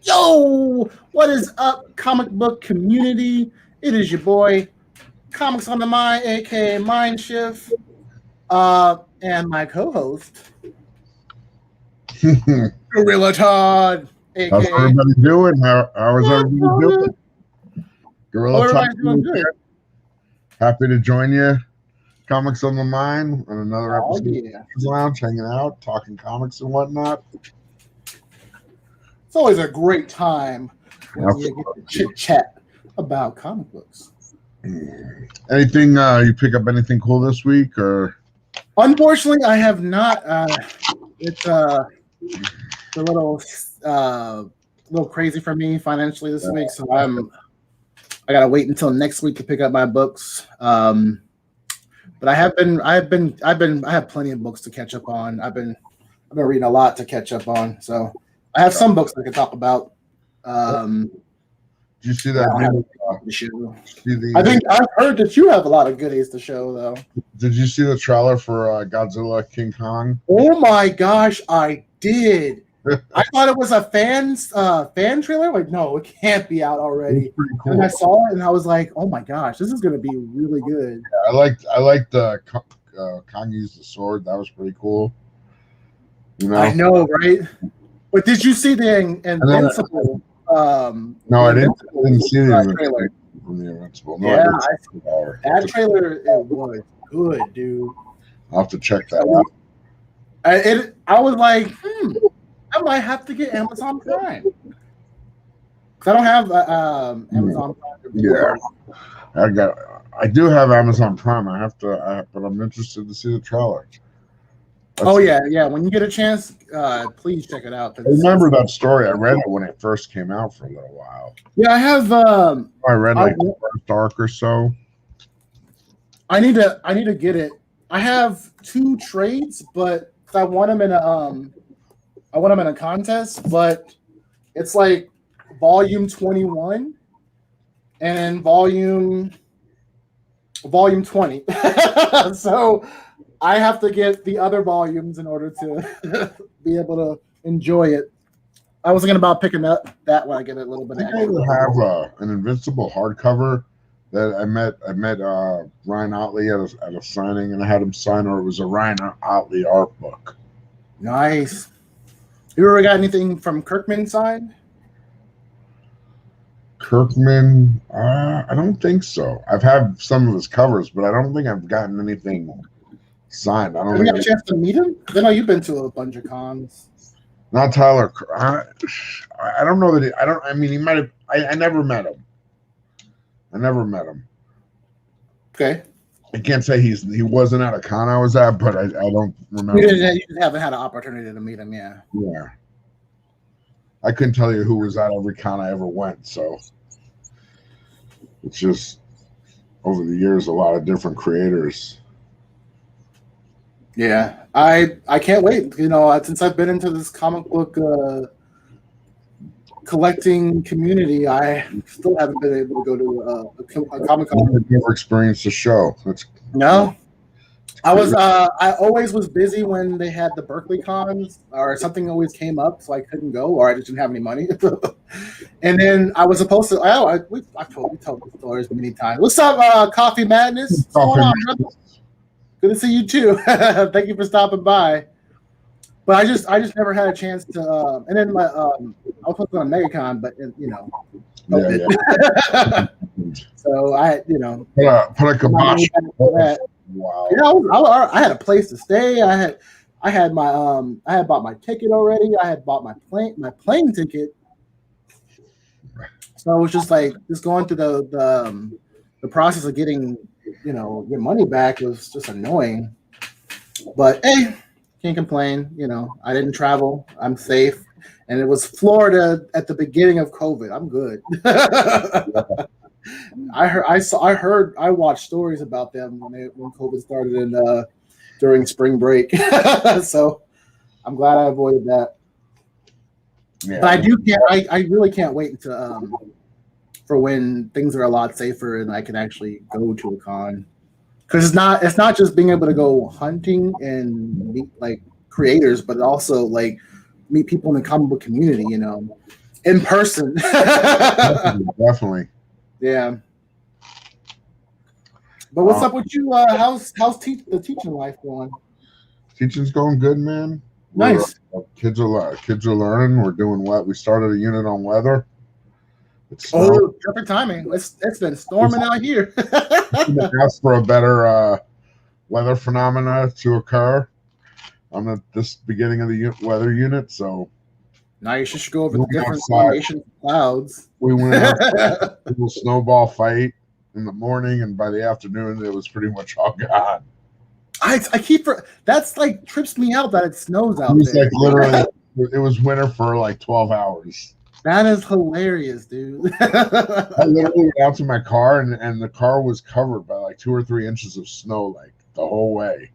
Yo, what is up, comic book community? It is your boy, Comics on the Mind, aka Mind Shift, and my co-host, Gorilla Todd, How's aka. everybody doing? How is everybody doing? Gorilla Todd Everybody's doing good. Happy to join you. Comics on the Mind on another Oh episode yeah, of the Lounge, hanging out, talking comics and whatnot. it's always a great time when you get to chit chat about comic books. Anything you pick up anything cool this week or? Unfortunately, I have not. It's a little crazy for me financially this week, so I gotta wait until next week to pick up my books. But I have plenty of books to catch up on. I've been reading a lot to catch up on, so I have some books I can talk about. Did you see that? I think I've heard that you have a lot of goodies to show, though. Did you see the trailer for Godzilla King Kong? Oh my gosh, I did. I thought it was a fan trailer. Like, no, it can't be out already. Pretty cool. And I saw it, and I was like, oh my gosh, this is going to be really good. Yeah, I liked the Kong used the sword. That was pretty cool. You know? I know, right? But did you see the Invincible? No, I didn't see the trailer from the Invincible. No, yeah, that trailer it was good, dude. I'll have to check that out. I was like, I might have to get Amazon Prime. I don't have Amazon Prime. Yeah, I do have Amazon Prime. But I'm interested to see the trailer. Yeah. When you get a chance, please check it out. I remember that story. I read it when it first came out for a little while. Yeah, I have. I read the first arc or so. I need to get it. I have 2 trades, but I want them in a contest. But it's like volume 21 and volume 20. So I have to get the other volumes in order to be able to enjoy it. I was thinking about picking up that when I get a little bit. I have an Invincible hardcover that I met Ryan Otley at a signing, and I had him sign, or it was a Ryan Otley art book. Nice. You ever got anything from Kirkman signed? Kirkman, I don't think so. I've had some of his covers, but I don't think I've gotten anything signed. Have you got a chance to meet him? I know you've been to a bunch of cons. Not Tyler. I don't know that. I mean, he might have. I never met him. Okay. I can't say he wasn't at a con I was at, but I don't remember. You just haven't had an opportunity to meet him, yeah. Yeah. I couldn't tell you who was at every con I ever went, so it's just over the years a lot of different creators. Yeah, I can't wait. You know, since I've been into this comic book collecting community, I still haven't been able to go to a Comic Con. I've never experienced a show. No, I always was busy when they had the Berkeley cons, or something always came up, so I couldn't go, or I just didn't have any money. And then I was supposed to. I've told the stories many times. What's up, Coffee Madness? What's going on, brother? Good to see you too. Thank you for stopping by. But I just never had a chance to. And then I was supposed to go on MegaCon, but you know, yeah. So I, put a kibosh. Wow. Yeah, I had a place to stay. I had bought my ticket already. I had bought my plane ticket. So it was just going through the process of getting your money back was just annoying. But hey, can't complain. I didn't travel. I'm safe. And it was Florida at the beginning of COVID. I'm good. I watched stories about them when COVID started and during spring break. So I'm glad I avoided that. Yeah. But I really can't wait for when things are a lot safer and I can actually go to a con. Because it's not just being able to go hunting and meet creators, but also meet people in the comic book community, in person. Definitely. Yeah. But what's up with you? How's the teaching life going? Teaching's going good, man. Nice. Kids are learning. We're doing what? We started a unit on weather. It's snowing. Oh, perfect timing. It's been storming out here. Ask for a better weather phenomena to occur on this beginning of the weather unit. So now you should go over the different outside. formation of clouds. We went out a little snowball fight in the morning, and by the afternoon, it was pretty much all gone. I keep that's like trips me out that it snows out there. Like literally, it was winter for like 12 hours. That is hilarious, dude. I literally went out to my car, and the car was covered by like 2 or 3 inches of snow, like the whole way.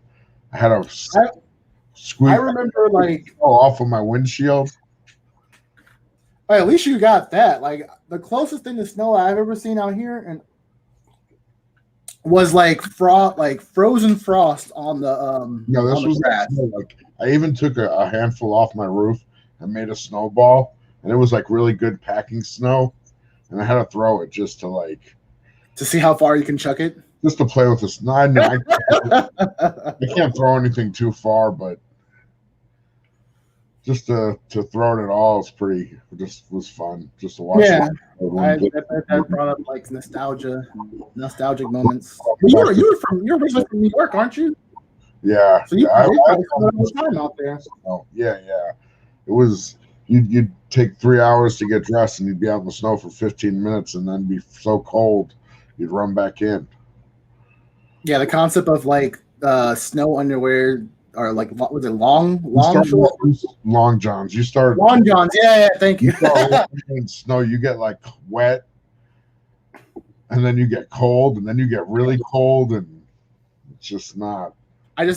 I had a squeeze. I remember like off of my windshield. At least you got that. Like the closest thing to snow I've ever seen out here, and was like frozen frost on the No, this was like I even took a handful off my roof and made a snowball, and it was like really good packing snow, and I had to throw it just to see how far you can chuck it, just to play with this. I can't throw anything too far, but just to throw it at all is was fun just to watch. Yeah, that brought up like nostalgic moments. You're originally from New York, aren't you? Yeah, so you I time out there. Oh yeah. It was you'd take 3 hours to get dressed, and you'd be out in the snow for 15 minutes, and then be so cold you'd run back in. Yeah, the concept of like snow underwear. Or like, what was it? Long johns. You start long johns. Yeah. Thank you. In snow, you get like wet, and then you get cold, and then you get really cold, and it's just not. I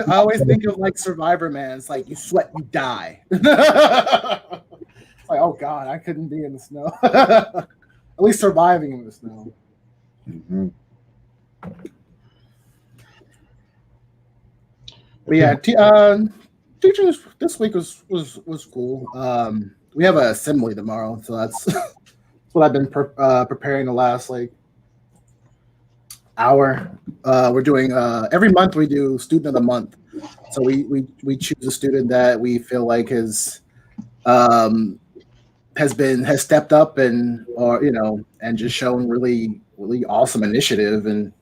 always think of like Survivor, man. It's like you sweat, you die. It's like, oh god, I couldn't be in the snow. At least surviving in the snow. Mm-hmm. But yeah, teaching this week was cool. We have an assembly tomorrow, so that's what I've been preparing the last like hour. We're doing every month we do student of the month, so we choose a student that we feel like has stepped up and just shown really awesome initiative and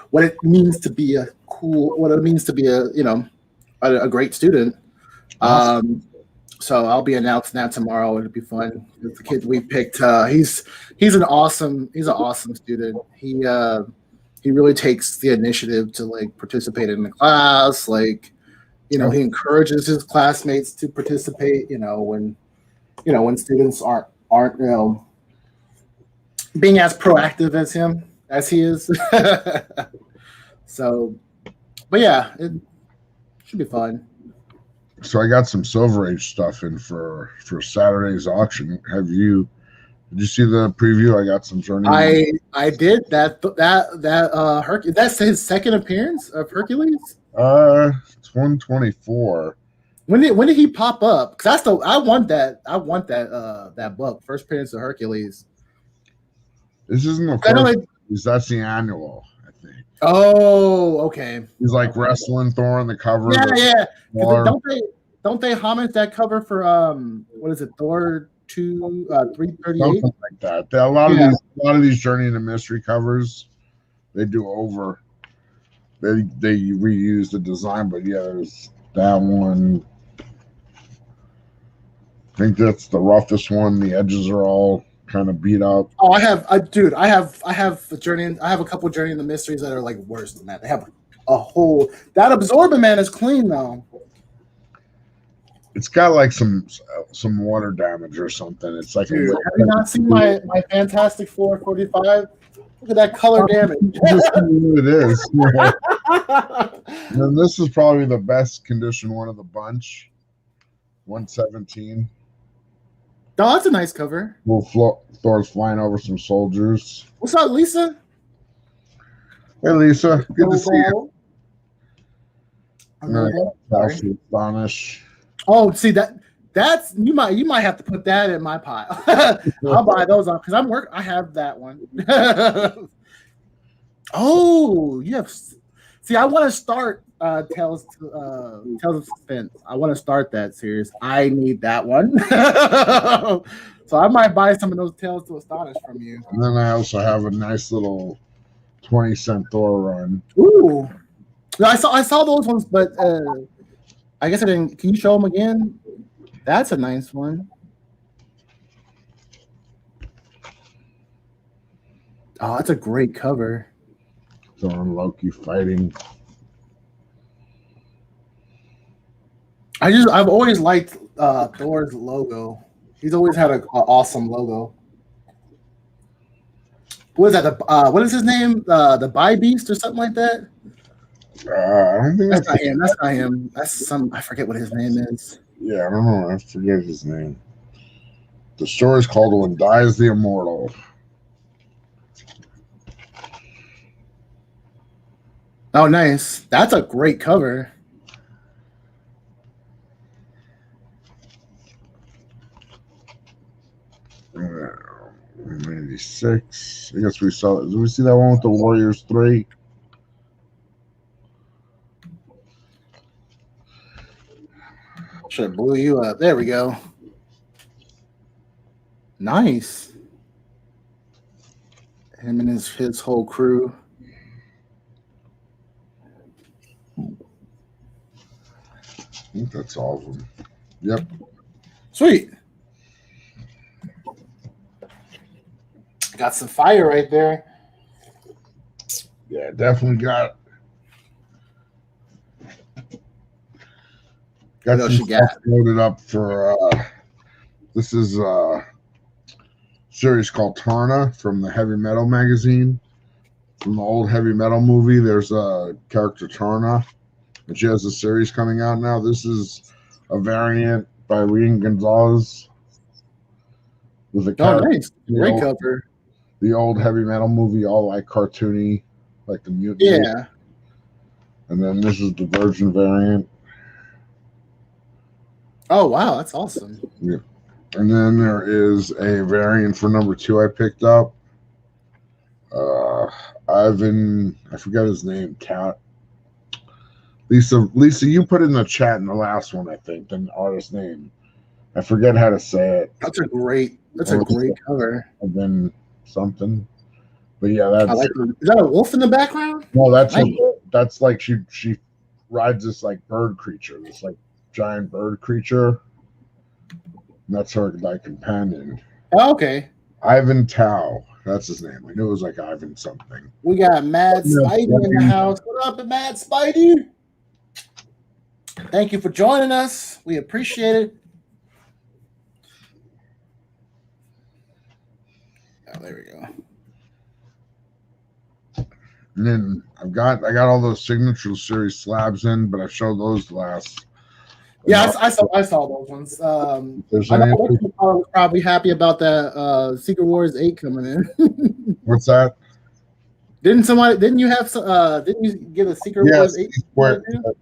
what it means to be a great student. So I'll be announcing that tomorrow. It'll be fun. The kid we picked, he's an awesome student. He really takes the initiative to like participate in the class. Like, he encourages his classmates to participate. When students aren't being as proactive as he is. So, but yeah, it should be fun. So I got some Silver Age stuff in for Saturday's auction. Did you see the preview? I got some Journey. I did that Hercules. That's his second appearance of Hercules. It's 124. When did he pop up? Because I want that book, first appearance of Hercules. This isn't the first. That's the annual, I think. Oh, okay. He's like wrestling Thor on the cover. Yeah. Don't they homage that cover for what is it, Thor 338? Something like that. A lot of these Journey into Mystery covers, they do over. They reuse the design, but yeah, there's that one. I think that's the roughest one. The edges are all kind of beat up. Oh, I have a couple Journey in the Mysteries that are like worse than that. They have a whole that Absorbent Man is clean though. It's got like some water damage or something. It's like have you not seen my Fantastic Four 45? Look at that color damage. It is. Yeah. And this is probably the best condition one of the bunch. 117. Oh, that's a nice cover. Thor's flying over some soldiers. What's up, Lisa? Hey, Lisa. Good to see you. Astonish. Oh, see that That's you might have to put that in my pile. I'll buy those on because I have that one. Oh, you have. See, I want to start Tales of Suspense. I want to start that series. I need that one. So I might buy some of those Tales to Astonish from you. And then I also have a nice little 20-cent Thor run. Ooh, no, I saw those ones, but I guess I didn't. Can you show them again? That's a nice one. Oh, that's a great cover. Thor and Loki fighting. I've always liked Thor's logo. He's always had an awesome logo. What is that? What is his name? The Bi Beast or something like that? I don't think That's not him. That's not him. That's some. I forget what his name is. Yeah, I don't know. I forget his name. The story is called "When Dies the Immortal." Oh, nice. That's a great cover. Uh, 96. I guess we saw. Did we see that one with the Warriors 3? Should have blew you up. There we go. Nice. Him and his whole crew. I think that's all of them. Yep. Sweet. Got some fire right there. Yeah, definitely got some stuff loaded up for this is a series called Tarna from the Heavy Metal magazine. From the old Heavy Metal movie, there's a character Tarna, and she has a series coming out now. This is a variant by Rian Gonzalez with a character. Nice. Great cover. The old Heavy Metal movie, all like cartoony, like the mutant. Yeah. And then this is the Virgin variant. Oh wow, that's awesome. Yeah. And then there is a variant for number 2 I picked up. Ivan, I forgot his name. Cat. Lisa, you put in the chat in the last one, I think, the artist's name. I forget how to say it. That's a great cover. And then something. But yeah, that's. Is that a wolf in the background? No, that's like she rides this like bird creature, this like giant bird creature. And that's her like companion. Oh, okay. Ivan Tao. That's his name. I knew it was like Ivan something. We got Mad Spidey in the house. What up, Mad Spidey? Thank you for joining us. We appreciate it. Oh, there we go. And then I got all those signature series slabs in, but I showed those last. Yeah, I saw those ones. I know people are probably happy about that Secret Wars 8 coming in. What's that? Didn't you get a Secret Wars 8?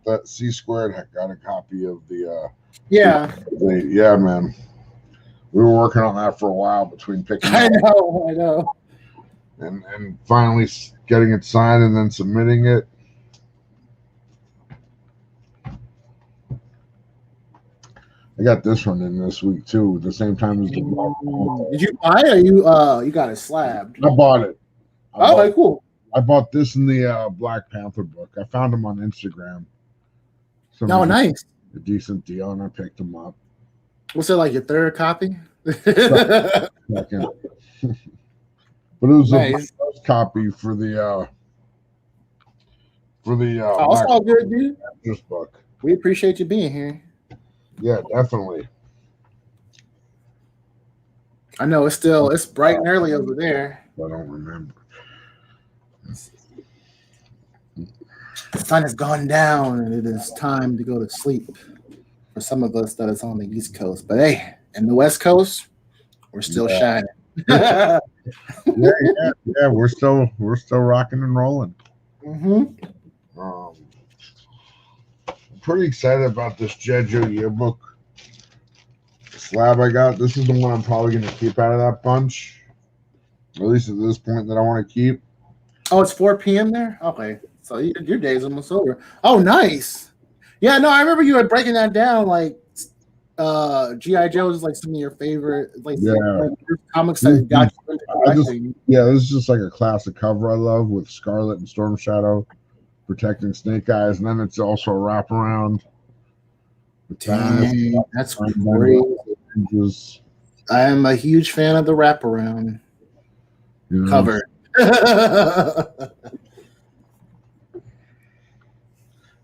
That C Squared got a copy of the yeah. Yeah, man. We were working on that for a while between picking I know. And finally getting it signed and then submitting it. I got this one in this week too, the same time as the Black Panther. Did you buy it or you got it slabbed? I bought it. Cool. I bought this in the Black Panther book. I found them on Instagram. Nice. A decent deal, and I picked them up. What's it like, your third copy? Second. But it was nice. The first copy for the it's all good, dude. This book. We appreciate you being here. Yeah, definitely. I know it's bright and early over there. I don't remember. The sun has gone down and it is time to go to sleep for some of us that is on the East Coast. But hey, in the West Coast, we're still shining. yeah, we're still rocking and rolling. Mm-hmm. I'm pretty excited about this Jeju yearbook slab I got. This is the one I'm probably going to keep out of that bunch, at least at this point that I want to keep. Oh, it's 4 p.m. there? Okay. So your day's almost over. Oh, nice. Yeah, no, I remember you were breaking that down. Like, G.I. Joe is like some of your favorite, like, Yeah. comics that got you into collecting. This is just like a classic cover I love with Scarlet and Storm Shadow protecting Snake Eyes, and then it's also a wraparound. Dang, that's great. I am a huge fan of the wraparound cover.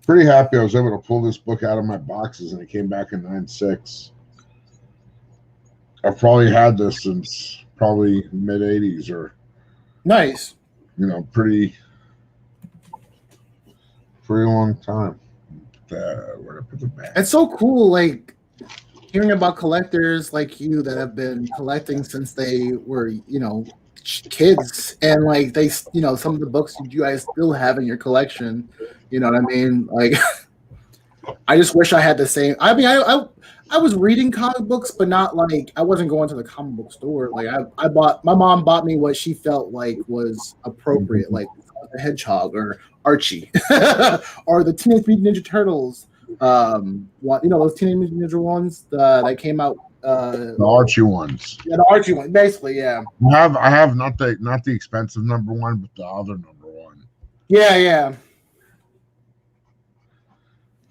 Pretty happy I was able to pull this book out of my boxes and it came back in 9.6. I've probably had this since probably mid 80s or nice. Pretty long time. Where did I put the bag? It's so cool, like hearing about collectors like you that have been collecting since they were, kids, and like they, some of the books you guys still have in your collection. You know what I mean? Like, I just wish I had the same. I mean, I was reading comic books, but not like I wasn't going to the comic book store. Like my mom bought me what she felt like was appropriate, like the Hedgehog or Archie or the Teenage Mutant Ninja Turtles. Those Teenage Mutant Ninja ones that came out. The Archie ones. Yeah, the Archie one, basically. Yeah. I have not the expensive number one, but the other number one. Yeah.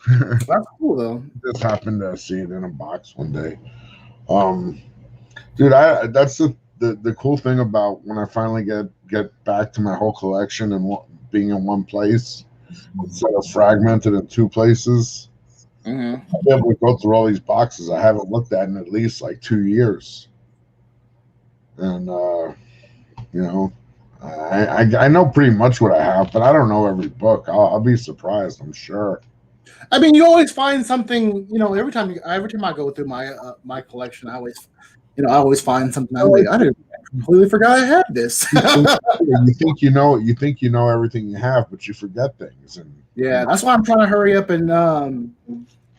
That's cool though. Just happened to see it in a box one day. Dude, that's the cool thing about when I finally get back to my whole collection and being in one place instead of fragmented in two places. Mm-hmm. I'll be able to go through all these boxes I haven't looked at in at least like 2 years, and I know pretty much what I have, but I don't know every book. I'll be surprised, I'm sure. I mean, you always find something. Every time I go through my collection, I always find something. I'm like, I completely forgot I had this. you think you know everything you have, but you forget things. And yeah, that's why I'm trying to hurry up and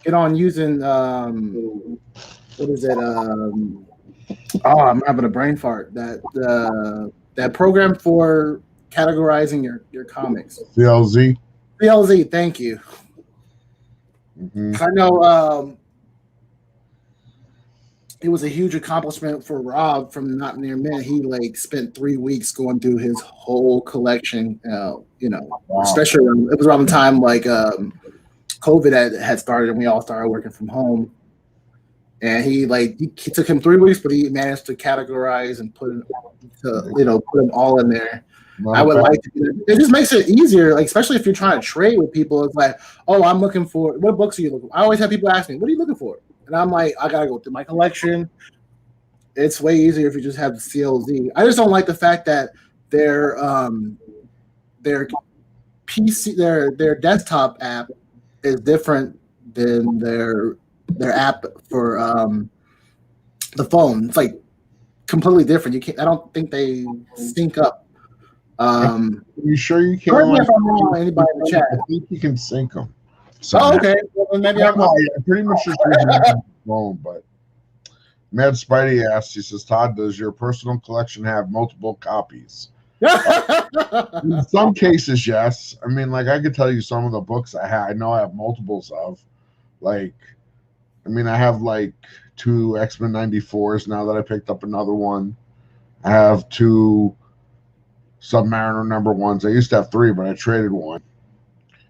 get on using what is it? I'm having a brain fart. That program for categorizing your comics. CLZ. CLZ. Thank you. Mm-hmm. I know it was a huge accomplishment for Rob from Not Near Men. He spent 3 weeks going through his whole collection. Wow. Especially it was around the time COVID had started and we all started working from home. And he took him 3 weeks, but he managed to categorize and put them all in there. I would like to do that. It just makes it easier, especially if you're trying to trade with people. It's like, oh, I'm looking for, what books are you looking for? I always have people ask me, what are you looking for? And I'm like, I gotta go through my collection. It's way easier if you just have the CLZ. I just don't like the fact that their PC, their desktop app is different than their app for the phone. It's like completely different. You can't. I don't think they sync up. Are you sure you can? Correct me if I'm wrong, anybody in the chat. I think you can sync them. Oh, okay. Well, maybe I'm pretty much just using the phone. But Mad Spidey asks, he says, Todd, does your personal collection have multiple copies? In some cases, yes. I mean, I could tell you some of the books I know I have multiples of. I have 2 X-Men 94s now that I picked up another one. I have 2 Submariner number 1s. I used to have 3, but I traded one.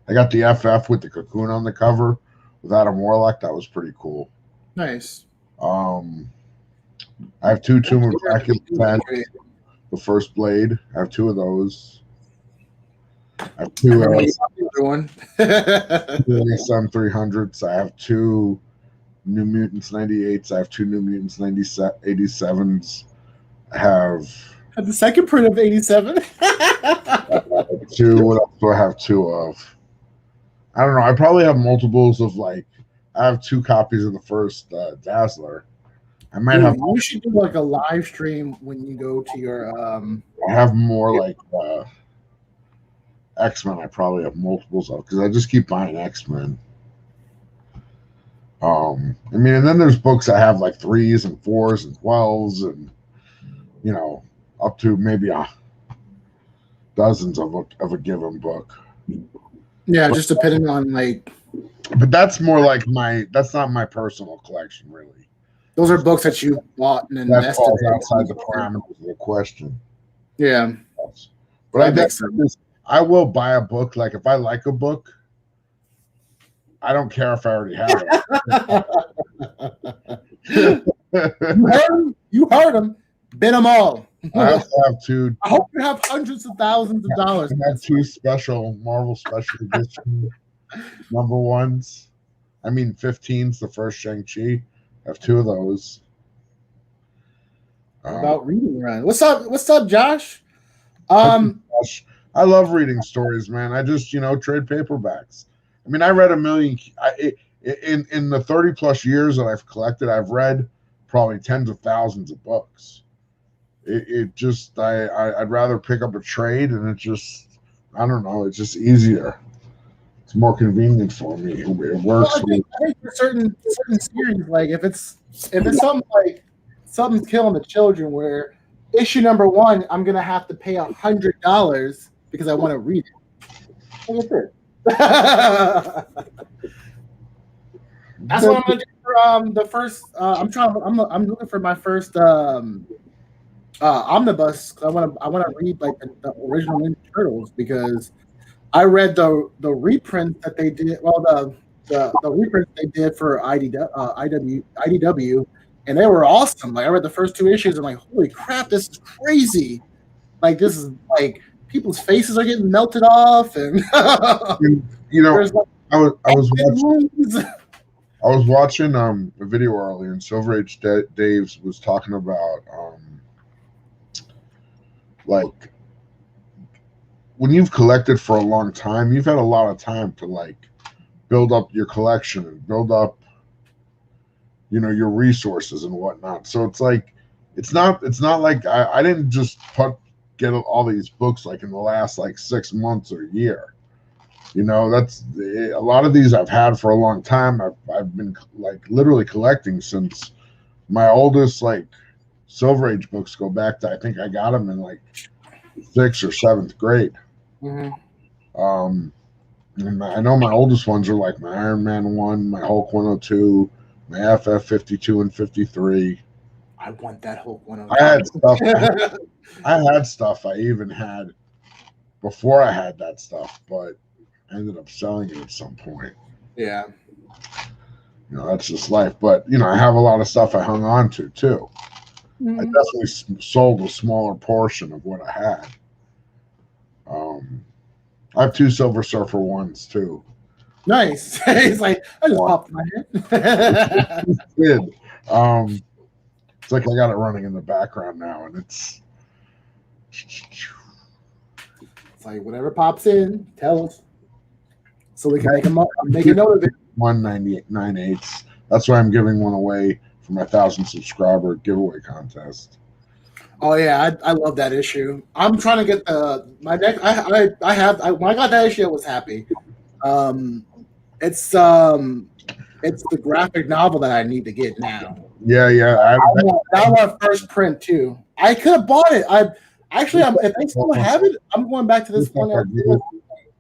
I got the FF with the cocoon on the cover with Adam Warlock. That was pretty cool. Nice. I have 2 Tomb of Dracula sets, the first Blade. I have 2 of those. I have 2 SM300s. I have 2 New Mutants 98s. I have 2 New Mutants 87s. I have the second print of 87. 2. What else do I have 2 of? I don't know. I probably have multiples of I have 2 copies of the first Dazzler. I might have. You should do a live stream when you go to your. I have more X-Men. I probably have multiples of because I just keep buying X-Men. I mean, and then there's books I have like 3s and 4s and 12s, and up to maybe dozens of a given book. Yeah, just depending on like. But that's more like that's not my personal collection, really. Those are books that you bought and That invested falls in. outside the parameters of the question. Yeah, but I will buy a book. Like if I like a book, I don't care if I already have it. You heard him. Bid them all. I also have two. I hope you have hundreds of thousands of dollars. I have 2 special Marvel Special Edition number 1s. I mean, 15's the first Shang-Chi. I have 2 of those. About reading run. What's up, Josh? I love reading stories, man. I just trade paperbacks. I mean, I read a million. In the 30 plus years that I've collected, I've read probably tens of thousands of books. I'd rather pick up a trade, and I don't know, it's just easier. It's more convenient for me. It works. Well, I think for certain series, like if it's something like something's killing the children, where issue number 1, I'm gonna have to pay $100 because I want to read it. Look at this. That's what I'm gonna do for the first. I'm looking for my first omnibus. I want to read like the original Ninja Turtles, because I read the reprint that they did. Well, the reprint they did for IDW, and they were awesome. Like I read the first 2 issues, and I'm like, holy crap, this is crazy! Like this is like people's faces are getting melted off, and like, I was watching a video earlier, and Silver Age Dave was talking about like when you've collected for a long time, you've had a lot of time to like build up your collection and build up your resources and whatnot. So it's like it's not like I didn't just get all these books like in the last like 6 months or a year. That's a lot of these I've had for a long time. I've been like literally collecting since my oldest like Silver Age books go back to, I think I got them in like 6th or 7th grade. Mm-hmm. And I know my oldest ones are like my Iron Man 1, my Hulk 102, my FF 52 and 53. I want that Hulk 102. I had stuff. I had stuff I even had before I had that stuff, but I ended up selling it at some point. Yeah. That's just life. But, I have a lot of stuff I hung on to, too. Mm-hmm. I definitely sold a smaller portion of what I had. I have 2 Silver Surfer 1s, too. Nice. He's like, I just popped my head. It's like I got it running in the background now, and it's like whatever pops in, tell us, so we can make a note of it. 198.98. That's why I'm giving one away for my 1,000 subscriber giveaway contest. Oh yeah, I love that issue. I'm trying to get my next. When I got that issue, I was happy. It's the graphic novel that I need to get now. Yeah. I want first print too. I could have bought it. If they still have it, I'm going back to this one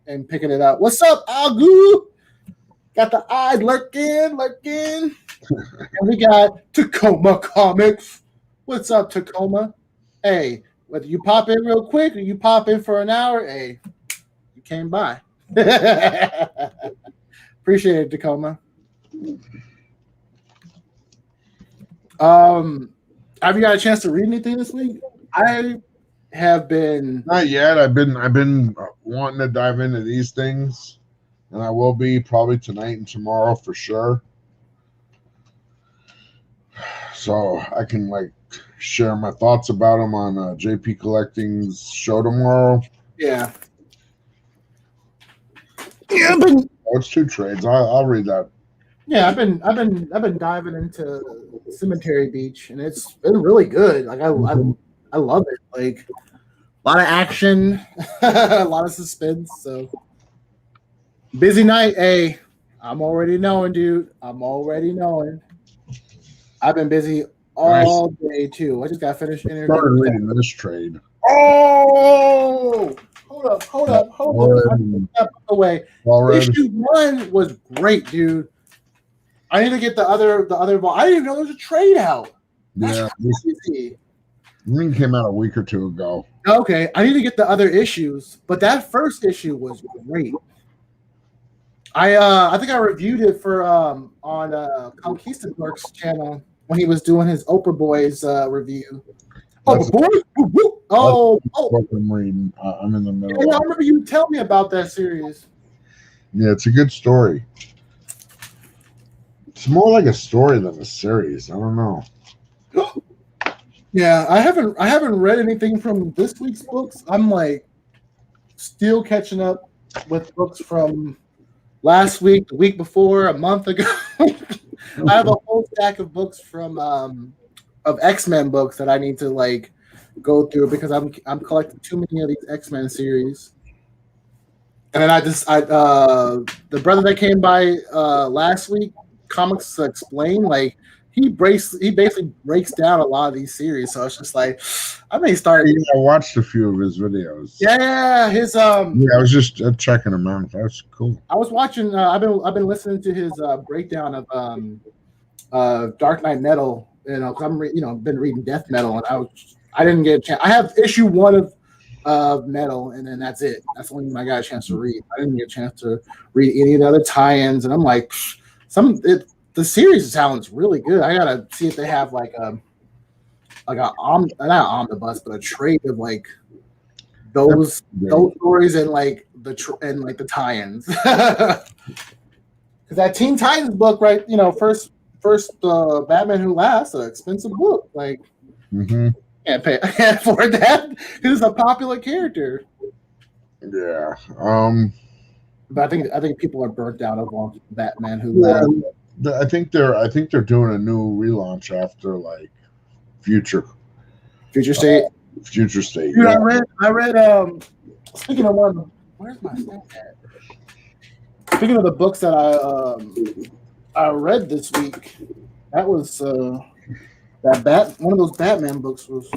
and picking it up. What's up, Agu? Got the eyes lurking. And we got Tacoma Comics. What's up, Tacoma? Hey, whether you pop in real quick or you pop in for an hour, hey, you came by. Appreciate it, Tacoma. Have you got a chance to read anything this week? I have been not yet. I've been wanting to dive into these things, and I will be probably tonight and tomorrow for sure. So I can like share my thoughts about them on JP Collecting's show tomorrow. Yeah. It's 2 trades. I'll read that. Yeah, I've been diving into Cemetery Beach, and it's been really good. Like I love it. Like a lot of action, a lot of suspense. So busy night. Hey, I'm already knowing, dude. I'm already knowing. I've been busy I all day too. I just got finished started interviewing. reading this trade. Oh, hold up! I put that book away. Already, Issue 1 was great, dude. I need to get the other ball. I didn't even know there was a trade out. That's yeah. This crazy. thing came out a week or two ago. Okay, I need to get the other issues, but that first issue was great. I think I reviewed it for on Conquistador's channel when he was doing his Oprah Boys review. That's Oprah Boys, woo, woo. Oh, what I'm reading. I'm in the middle. yeah, I remember you tell me about that series. Yeah, it's a good story. It's more like a story than a series. I don't know. Yeah, I haven't read anything from this week's books. I'm like still catching up with books from last week, the week before, a month ago. I have a whole stack of books from of X-Men books that I need to like go through because I'm collecting too many of these X-Men series. And then the brother that came by last week, Comics Explain, like he basically breaks down a lot of these series. So it's just like I may start. Yeah, I watched a few of his videos. Yeah, his Yeah, I was just checking them out. That's cool. I was watching. I've been listening to his breakdown of Dark Knight Metal. You know, cause been reading Death Metal, and I didn't get a chance. I have issue 1 of Metal, and then that's it. That's the only thing I got a chance to read. I didn't get a chance to read any of the other tie-ins, and I'm like, the series sounds really good. I gotta see if they have like a not omnibus, but a trade of like those stories and like the tie-ins. Because that Teen Titans book, right? You know, first Batman Who Laughs, an expensive book. Like, can't afford that because it's a popular character. Yeah. But I think people are burnt out of Batman Who Laughs. I think they're doing a new relaunch after like Future State. Future State. Dude, Yeah. I read. Speaking of one, where's my stack at? Speaking of the books that I read this week, that was one of those Batman books was.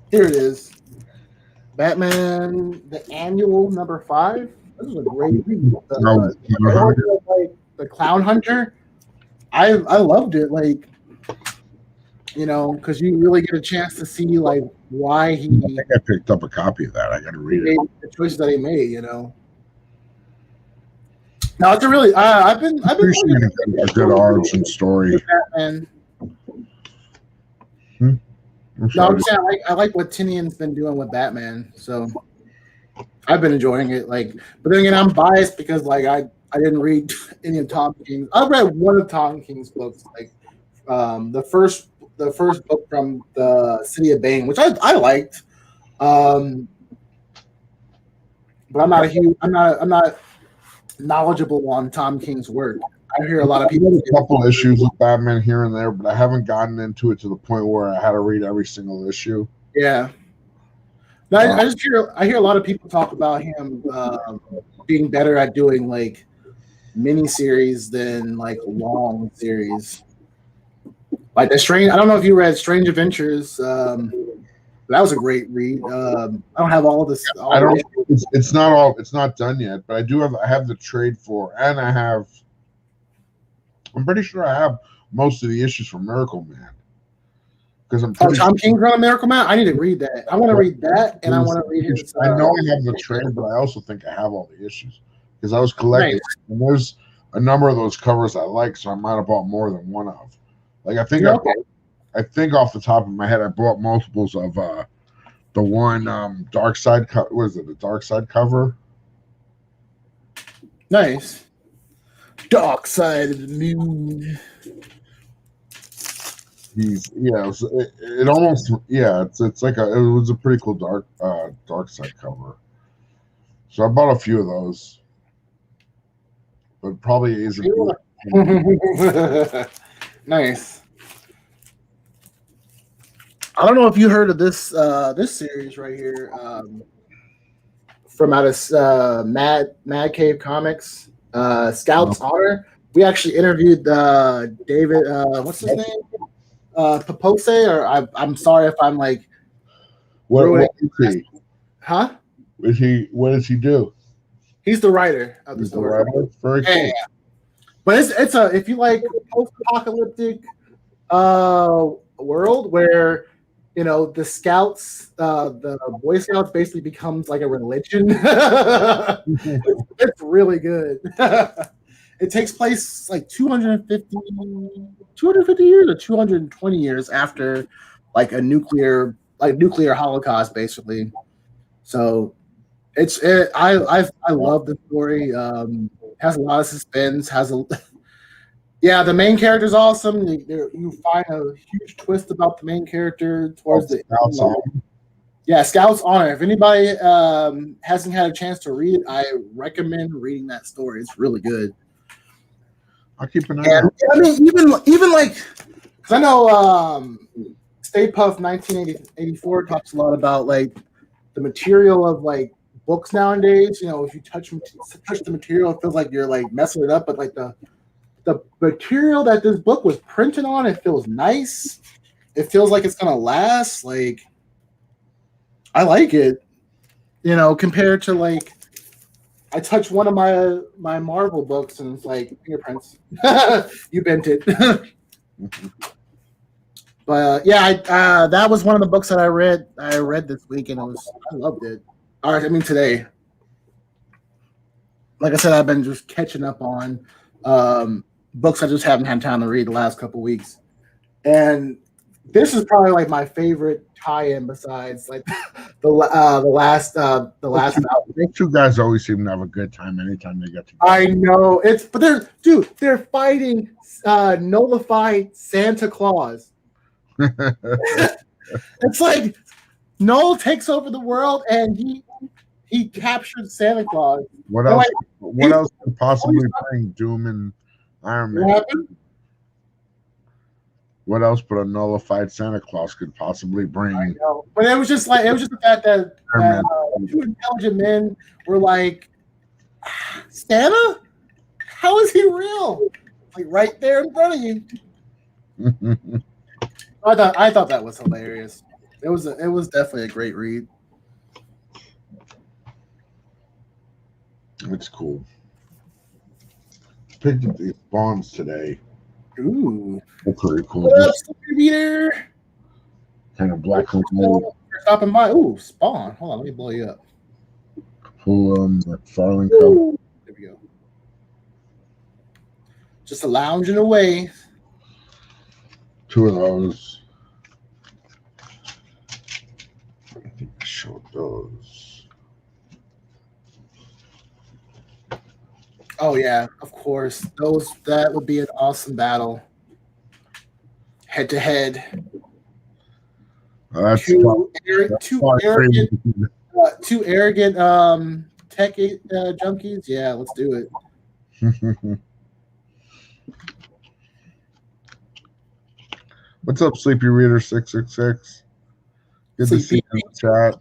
Here it is, Batman the Annual #5. This is a great read. The Clown Hunter. I loved it. Like, you know, because you really get a chance to see like why he. I think I picked up a copy of that. I got to read it. The choices that he made, you know. No, it's a really. I've been Appreciate a good origin story. Batman. No, I'm saying I like what Tinian's been doing with Batman, so I've been enjoying it. Like, but then again, I'm biased because like I didn't read any of Tom King's. I read one of Tom King's books, like the first book from the City of Bane, which I liked. But I'm not knowledgeable on Tom King's work. I hear a lot of people. A couple issues of Batman here and there, but I haven't gotten into it to the point where I had to read every single issue. Yeah. No, I hear a lot of people talk about him being better at doing like mini series than like long series. Like the Strange. I don't know if you read Strange Adventures. That was a great read. I don't have all of this. I don't. It's not all. It's not done yet, but I do have. I have the trade for, and I have. I'm pretty sure I have most of the issues from Miracle Man. Because I'm Tom King's Run Miracle Man. I need to read that. I want to read that, and I want to read his. I know I have the trade, but I also think I have all the issues because I was collecting. Nice. And there's a number of those covers I like, so I might have bought more than one of. Like I think I think off the top of my head, I bought multiples of the one Dark Side. What is it? The Dark Side cover. Nice. Dark Side of the Moon. It almost it's like it was a pretty cool Dark Side cover. So I bought a few of those, but probably isn't. Nice. I don't know if you heard of this series right here from out of Mad Cave Comics. Scout's Honor. We actually interviewed David. What's his name? Papose. Or I'm sorry if I'm like. What is he? Huh? What does he do? He's the writer of the story. Very cool. Yeah. But it's a if you like post-apocalyptic world where the Scouts, the Boy Scouts basically becomes like a religion. It's really good. It takes place like 250 years or 220 years after like a nuclear holocaust, basically. So I love the story. Has a lot of suspense. The main character is awesome. You find a huge twist about the main character towards the end. Yeah, Scout's Honor. If anybody hasn't had a chance to read it, I recommend reading that story. It's really good. I'll keep an eye out. I mean, even like, because I know Stay Puft 1984 talks a lot about like the material of like books nowadays. If you touch the material, it feels like you're like messing it up. But like the material that this book was printed on, it feels nice. It feels like it's gonna last. Like, I like it. Compared to like, I touched one of my Marvel books and it's like fingerprints. You bent it. But that was one of the books that I read. I read this week and I loved it. All right, I mean today. Like I said, I've been just catching up on books I just haven't had time to read the last couple weeks, and this is probably like my favorite tie-in besides like the last. These two guys always seem to have a good time anytime they get together. I know they're fighting nullified Santa Claus. It's like Noel takes over the world and he captured Santa Claus. What else could possibly bring Doom and Iron Man? What else but a nullified Santa Claus could possibly bring? I know. But it was just the fact that two intelligent men were like, Santa? How is he real? Like right there in front of you. I thought that was hilarious. It was definitely a great read. It's cool. Picked up these bonds today. Ooh. They're pretty cool. What up, Peter? Kind of black and white. Stopping by. Ooh, Spawn. Hold on, let me blow you up. Cool McFarlane Cup. There we go. Just lounging away. Two of those. I think I showed those. Oh yeah, of course. That would be an awesome battle. Head to head. That's Two arrogant tech junkies. Yeah, let's do it. What's up, Sleepy Reader 666? Good to see you in the chat.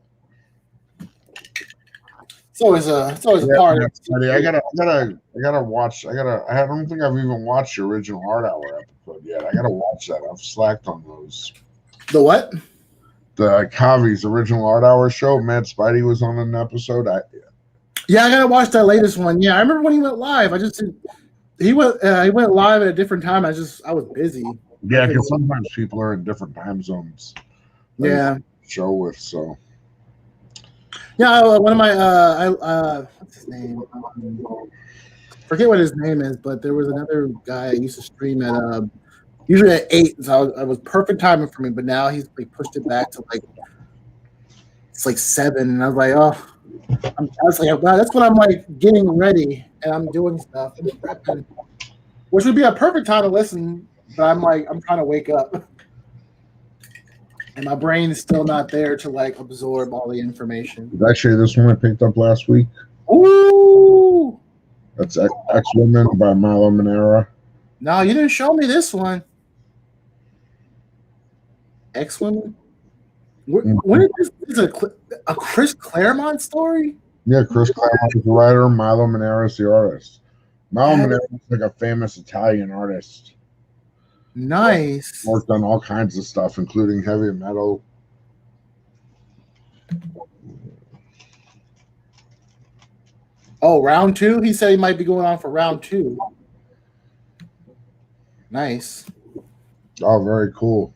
It's always a part of it. I gotta watch. I don't think I've even watched the original Art Hour episode yet. I gotta watch that. I've slacked on those. The what? The Kavi's original Art Hour show. Matt Spidey was on an episode. I gotta watch that latest one. Yeah, I remember when he went live. He went live at a different time. I was busy. Yeah, because sometimes people are in different time zones. Yeah. Show with so. Yeah, one of my what's his name? Forget what his name is, but there was another guy I used to stream at usually at 8, so it was perfect timing for me. But now he's like pushed it back to it's like 7, and I was like, I was like, wow, that's when I'm like getting ready and I'm doing stuff and prepping, which would be a perfect time to listen. But I'm trying to wake up. And my brain is still not there to like absorb all the information. Did I share this one I picked up last week? Ooh! That's X-Women by Milo Manara. No, you didn't show me this one. X-Women? When is this a Chris Claremont story? Yeah, Chris Claremont is the writer, Milo Manara is the artist. Mauro Manero is like a famous Italian artist. Nice. Worked on all kinds of stuff, including heavy metal. Oh, round 2? He said he might be going on for round 2. Nice. Oh, very cool.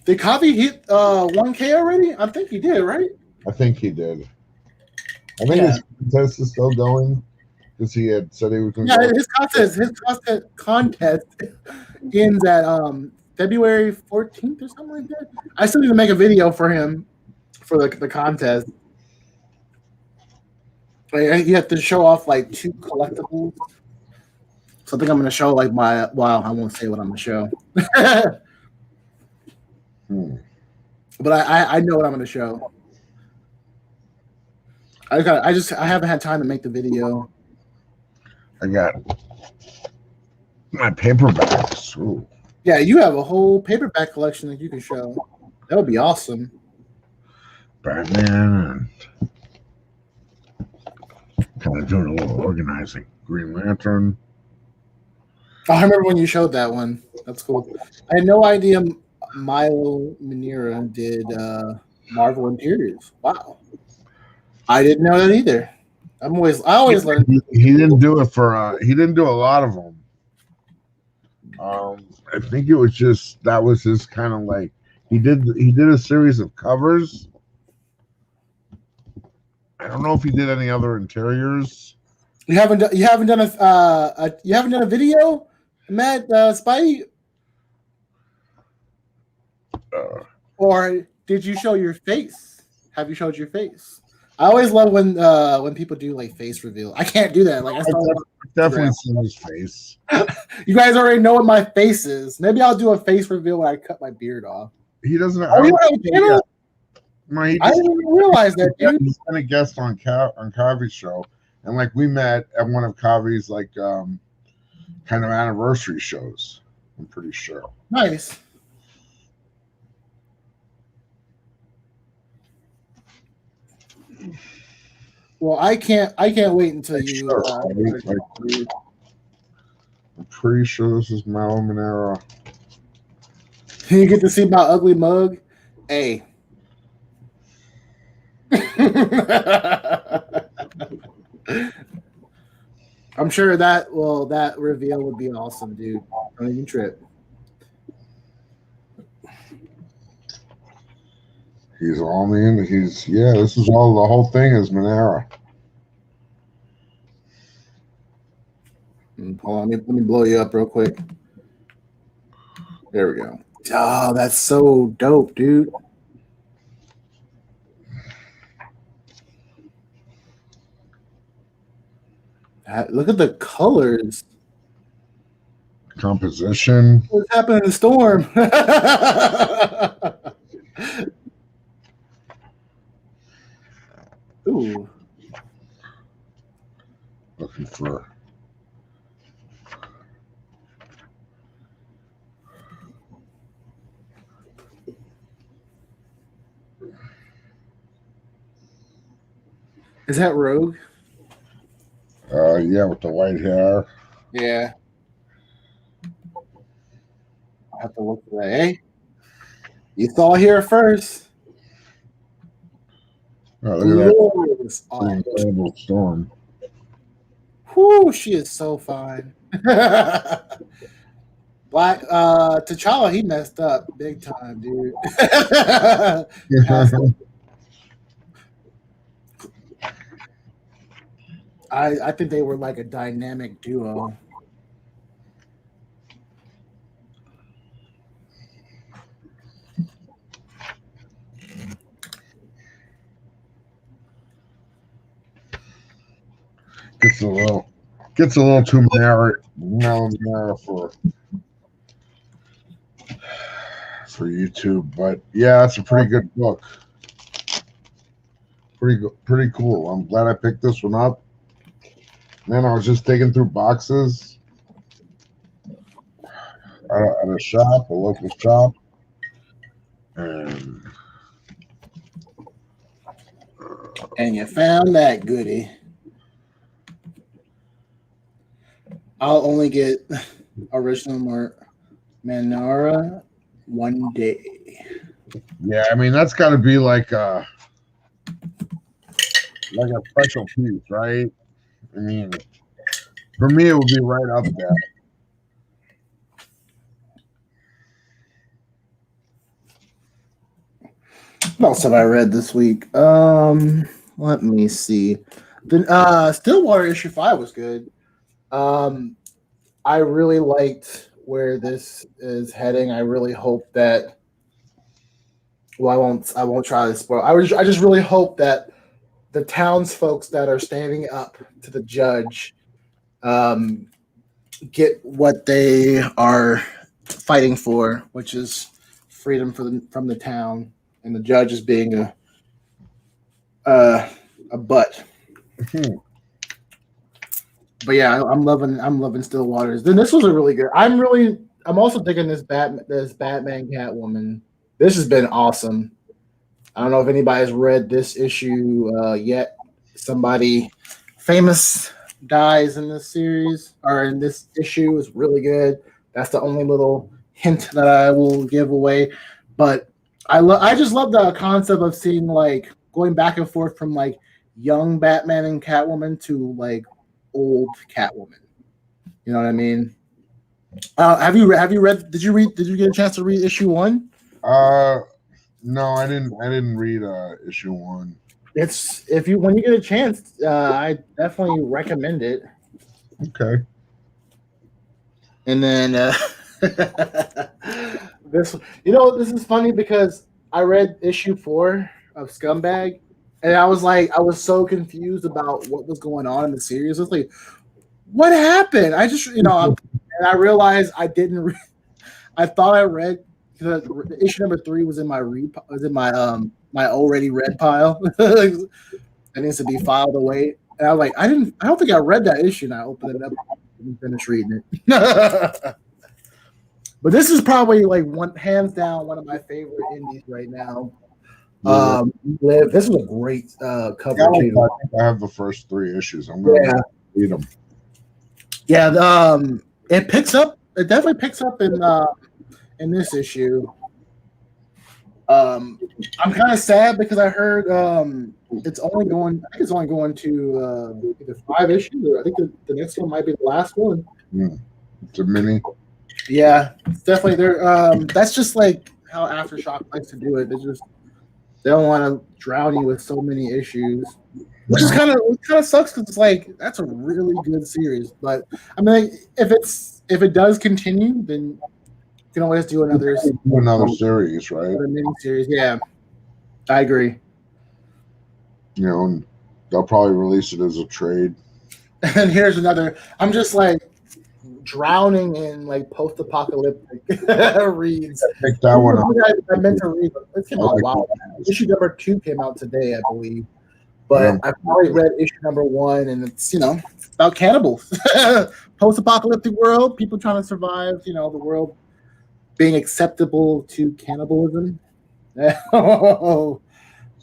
Did Kavi hit 1K already? I think he did, right? I think he did. I think his contest is still going because he had said he was going to. Yeah, his contest ends at February 14th or something like that. I still need to make a video for him for the contest. Like, you have to show off like 2 collectibles. So I think I'm going to show like I won't say what I'm going to show. But I know what I'm going to show. I haven't had time to make the video. I got my paperbacks. Ooh. Yeah, you have a whole paperback collection that you can show. That would be awesome. Batman and kind of doing a little organizing. Green Lantern. Oh, I remember when you showed that one. That's cool. I had no idea Milo Manera did Marvel Interiors. Wow. I didn't know that either. I always learn. He didn't do it for. He didn't do a lot of them. I think it was just that was his kind of like he did a series of covers. I don't know if he did any other interiors. You haven't done a video, Matt Spidey? Or did you show your face? Have you showed your face? I always love when people do like face reveal. I can't do that. Like I definitely seen his face. You guys already know what my face is. Maybe I'll do a face reveal when I cut my beard off. He doesn't. Oh, you don't have a channel? I didn't even realize that, dude. He's been a guest on Kavi's show, and like we met at one of Kavi's like kind of anniversary shows. I'm pretty sure. Nice. Well, I can't wait until you. I'm pretty sure this is Mauro Manero. You get to see my ugly mug. Hey. I'm sure that reveal would be awesome, dude. Don't even trip. He's all in. This is all the whole thing is Manera. Hold on, let me blow you up real quick. There we go. Oh, that's so dope, dude. Look at the colors. Composition. What's happening in the storm? Ooh. Looking for. Is that Rogue? Yeah, with the white hair. Yeah. I have to look for that. Hey, you saw it here first. Oh, look at that. Incredible storm. Whoo, she is so fine. Black T'Challa, he messed up big time, dude. I think they were like a dynamic duo. Gets a little too narrow for YouTube, but yeah, it's a pretty good book. Pretty cool. I'm glad I picked this one up. Man, I was just digging through boxes at a shop, a local shop, and you found that goodie. I'll only get original Manara one day. Yeah, I mean that's got to be like a special piece, right? I mean, for me, it would be right up there. What else have I read this week? Let me see. The Stillwater issue 5 was good. I really liked where this is heading. I really hope that. Well, I won't try to spoil. I just really hope that the townsfolk that are standing up to the judge get what they are fighting for, which is freedom from the town, and the judge is being a butt. But yeah, I'm loving Stillwaters. Then this was a really good. I'm also digging this Batman Catwoman. This has been awesome. I don't know if anybody's read this issue yet. Somebody famous dies in this series or in this issue. Is really good. That's the only little hint that I will give away. But I just love the concept of seeing like going back and forth from like young Batman and Catwoman to like old Catwoman. You know what I mean? Have you read? Did you get a chance to read issue 1? No, I didn't read issue 1. It's when you get a chance, I definitely recommend it. Okay. And then this is funny because I read issue 4 of Scumbag, and I was so confused about what was going on in the series. I was like, what happened? I just and I realized I didn't. I thought I read. Issue number 3 was in my my already read pile. It needs to be filed away. And I was like, I don't think I read that issue. And I opened it up and finished reading it. But this is probably like hands down one of my favorite indies right now. This was a great cover. I have the first 3 issues. I'm gonna read them. Yeah, it picks up. It definitely picks up in this issue. I'm kind of sad because I heard it's only going to either 5 issues, or I think the next one might be the last one. It's a mini. Yeah, it's definitely there. That's just like how Aftershock likes to do it. They don't want to drown you with so many issues, which is kind of sucks because it's like that's a really good series. But I mean, if it does continue, then you can always do another series, right? Another mini series, yeah. I agree. And they'll probably release it as a trade. And here's another. I'm just like drowning in like post-apocalyptic reads. Pick that one up. I meant to read. It came out a while. Issue number 2 came out today, I believe. But I've already read issue number 1, and it's about cannibals, post-apocalyptic world, people trying to survive. The world being acceptable to cannibalism. The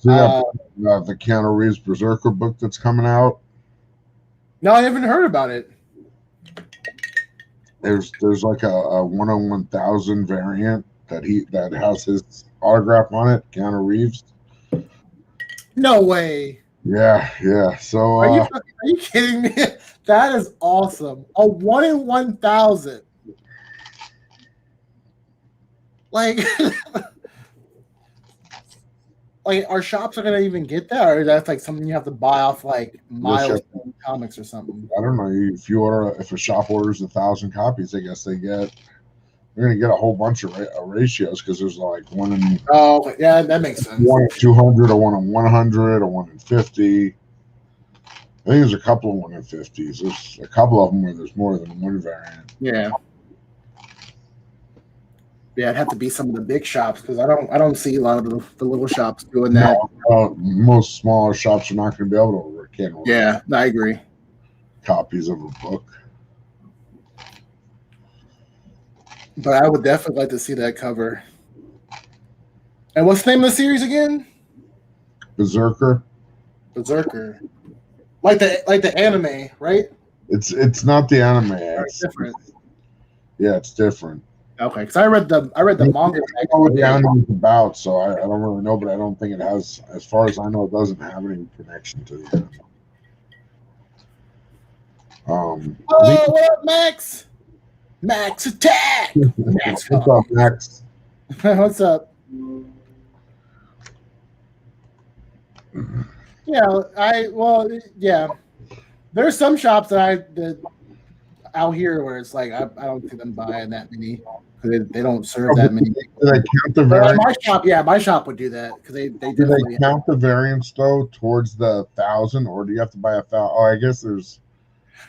Keanu Reeves Berserker book that's coming out. No, I haven't heard about it. There's like a 101,000 variant that has his autograph on it, Keanu Reeves. No way. Yeah. So are you kidding me? That is awesome. A 1 in 1,000. Like, our shops are gonna even get that, or that's like something you have to buy off like Milestone Comics or something. I don't know. If a shop orders 1,000 copies, I guess they're gonna get a whole bunch of ratios because there's like 1 in. Oh yeah, that makes sense. 1 in 200, or 1 in 100, or 1 in 50. I think there's a couple of 1 in 50s. There's a couple of them where there's more than one variant. Yeah. Yeah, it'd have to be some of the big shops because I don't see a lot of the little shops doing that. No, most smaller shops are not going to be able to Yeah, I agree. Copies of a book. But I would definitely like to see that cover. And what's the name of the series again? Berserker. Like the anime, right? It's not the anime. Or It's different? yeah, it's different. Okay, because I read the manga. I know what the anime is about, so I don't really know, but I don't think it has, as far as I know, it doesn't have any connection to the anime. I think Oh, what up, Max? Max attack! Max, what's up next? what's up? Yeah. There's some shops that out here where it's like I don't see them buying that many because they don't serve that many. Do they count the But variants? my shop would do that because they Do definitely. they count the variants though towards the 1,000, or do you have to buy 1,000? Oh, I guess there's.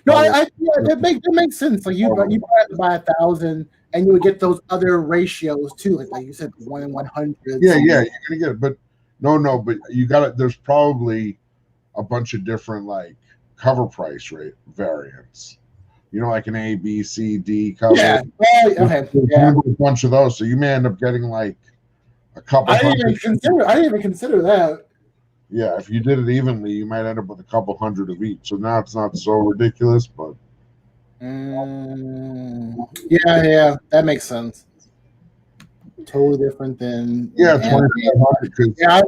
No, that makes sense. Like you probably have to buy 1,000, and you would get those other ratios too, like you said, 1/100. Yeah, you're gonna get it, but but you got it. There's probably a bunch of different like cover price rate variants. You know, like an A, B, C, D cover. Yeah. Okay. There's Yeah. a bunch of those, so you may end up getting like a couple. I didn't even consider that. Yeah, if you did it evenly, you might end up with a couple hundred of each. So now it's not so ridiculous, but yeah, that makes sense. Totally different than 2,500. Yeah,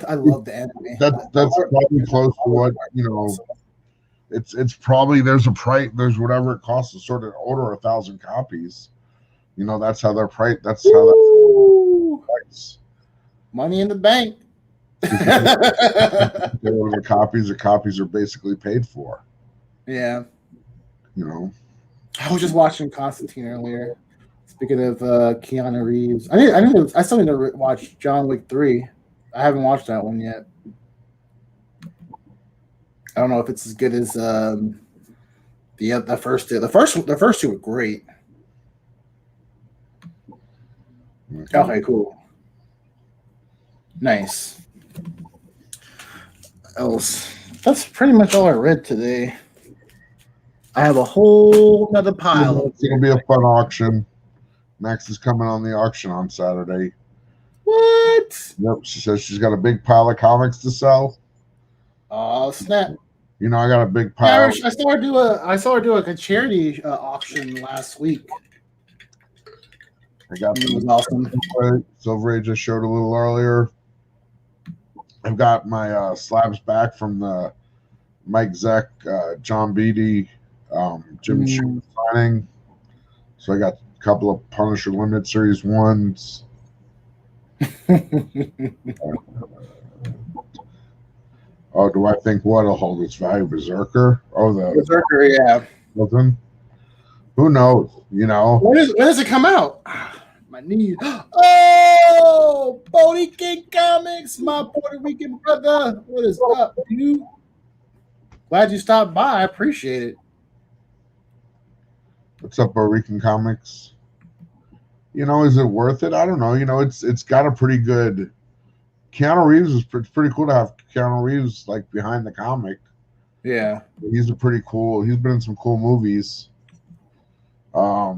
I love the anime. That's probably close to what It's probably there's whatever it costs to sort of order 1,000 copies. That's how they're price. That's how that's price. Money in the bank. The copies are basically paid for. Yeah. I was just watching Constantine earlier. Speaking of Keanu Reeves, I still need to watch John Wick 3. I haven't watched that one yet. I don't know if it's as good as the first two. The first two were great. Okay, cool. Nice. Else, that's pretty much all I read today. I have a whole other pile. It'll be a fun auction. Max is coming on the auction on Saturday. What? Yep, she says she's got a big pile of comics to sell. Oh snap! I got a big pile. I saw her do a charity auction last week. I got it was awesome. Silver Age I showed a little earlier. I've got my slabs back from the Mike Zeck, John Beatty, Jim Shue signing. So I got a couple of Punisher Limited Series 1s. Oh, do I think what'll hold its value? Berserker? Oh, the Berserker, yeah. Wilson? Who knows? When does it come out? My knees. Oh, Bodie King Comics, my Puerto Rican brother. What is up, dude? Glad you stopped by. I appreciate it. What's up, Puerto Rican Comics? Is it worth it? I don't know. It's got a pretty good. Keanu Reeves is pretty cool to have Keanu Reeves like behind the comic. Yeah, he's been in some cool movies. I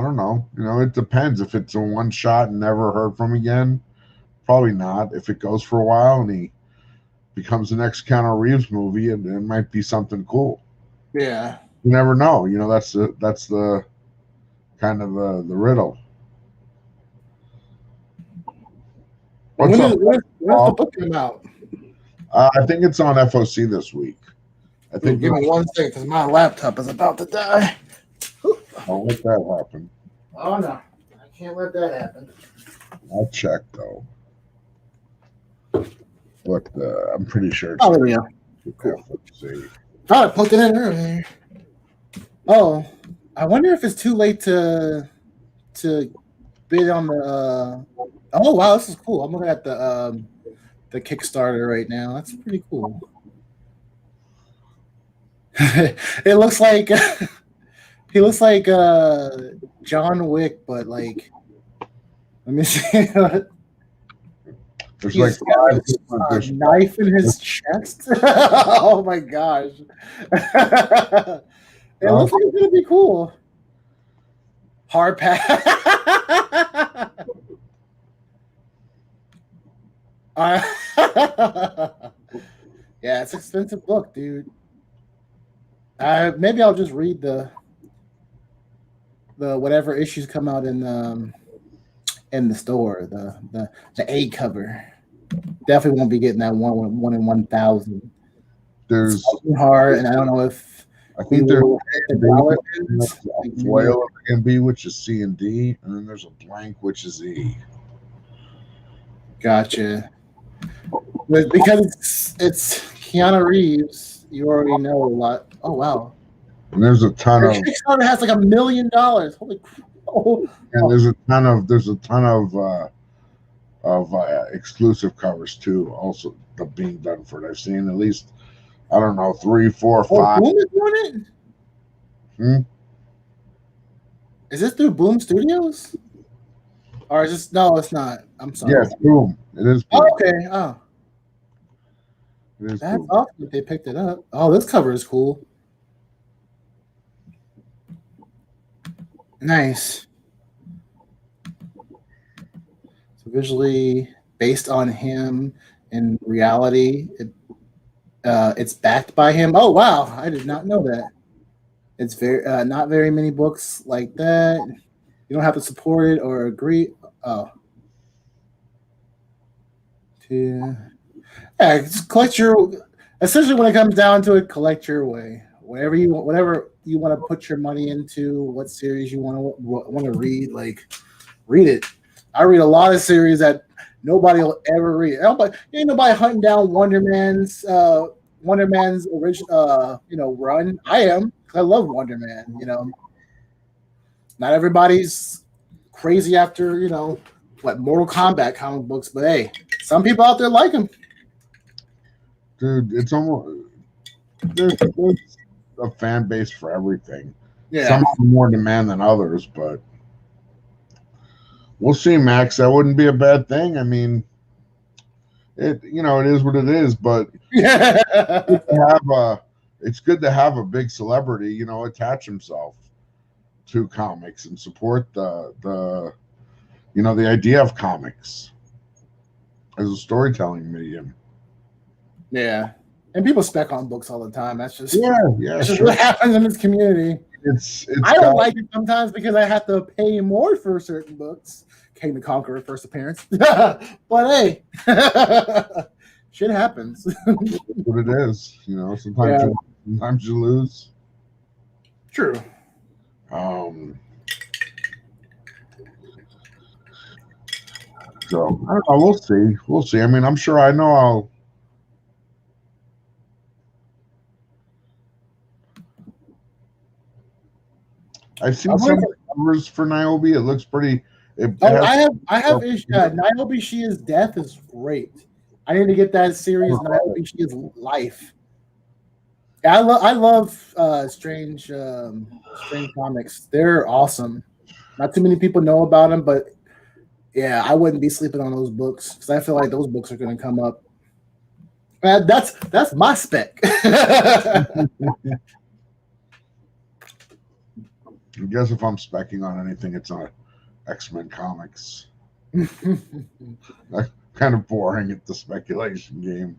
don't know. It depends. If it's a one shot and never heard from again, probably not. If it goes for a while and he becomes the next Keanu Reeves movie, and it might be something cool. Yeah, you never know. That's the kind of the riddle. What's up? When's the book come out? I think it's on FOC this week. I think. Give me 1 second because my laptop is about to die. Don't let that happen. Oh no, I can't let that happen. I'll check though. Look, I'm pretty sure. Oh, there we go. Cool. I put it in earlier. Oh, I wonder if it's too late to bid on the. Oh wow, this is cool. I'm looking at the Kickstarter right now. That's pretty cool. It looks like he looks like John Wick, but like, let me see. There's He's got a knife in his chest. Oh my gosh! It looks like it's gonna be cool. Hard pass. Yeah, it's an expensive book, dude. Maybe I'll just read the whatever issues come out in the store. The A cover. Definitely won't be getting that one in 1,000. It's There's, fucking hard, and I don't know if I we think there's will hit the dollar bins. a foil of B, which is C and D, and then there's a blank, which is E. Gotcha. But because it's Keanu Reeves, you already know a lot. Oh wow. And there's a ton Her of, Kickstarter has like $1 million. Holy crap. Oh, and there's a ton of exclusive covers too. Also, being done for it. I've seen at least, I don't know, 3, 4, 5. Boom is doing it? Hmm? Is this through Boom Studios? Or is this no, it's not. I'm sorry. Yes, boom. It is boom. Oh, okay. Oh. It is That's boom. awesome that they picked it up. Oh, this cover is cool. Nice. So visually based on him in reality, it's backed by him. Oh wow, I did not know that. It's very not very many books like that. You don't have to support it or agree. Oh, yeah, just collect your. Essentially, when it comes down to it, collect your way. Whatever you want to put your money into, what series you want to read, like read it. I read a lot of series that nobody will ever read. Ain't nobody hunting down Wonder Man's original run. I am. I love Wonder Man. Not everybody's crazy after Mortal Kombat comic books, but hey, some people out there like them. Dude, it's almost there's a fan base for everything. Yeah. Some have more demand than others, but we'll see, Max. That wouldn't be a bad thing. I mean, it is what it is, but it's good to have a big celebrity, attach himself to comics and support the idea of comics as a storytelling medium. Yeah. And people spec on books all the time. That's just that's just what happens in this community. I don't like it sometimes because I have to pay more for certain books. King the Conqueror first appearance. But hey, shit happens. That's what it is. Sometimes you lose. True. So I don't know. We'll see. We'll see. I mean, I'm sure I know I've seen some covers for Niobe. It looks pretty. I have Niobe She Is Death is great. I need to get that series. Niobe She Is Life. Yeah, I love strange comics. They're awesome. Not too many people know about them, but yeah, I wouldn't be sleeping on those books because I feel like those books are going to come up. That's my spec. I guess if I'm specking on anything, it's on X-Men comics. That's kind of boring at the speculation game.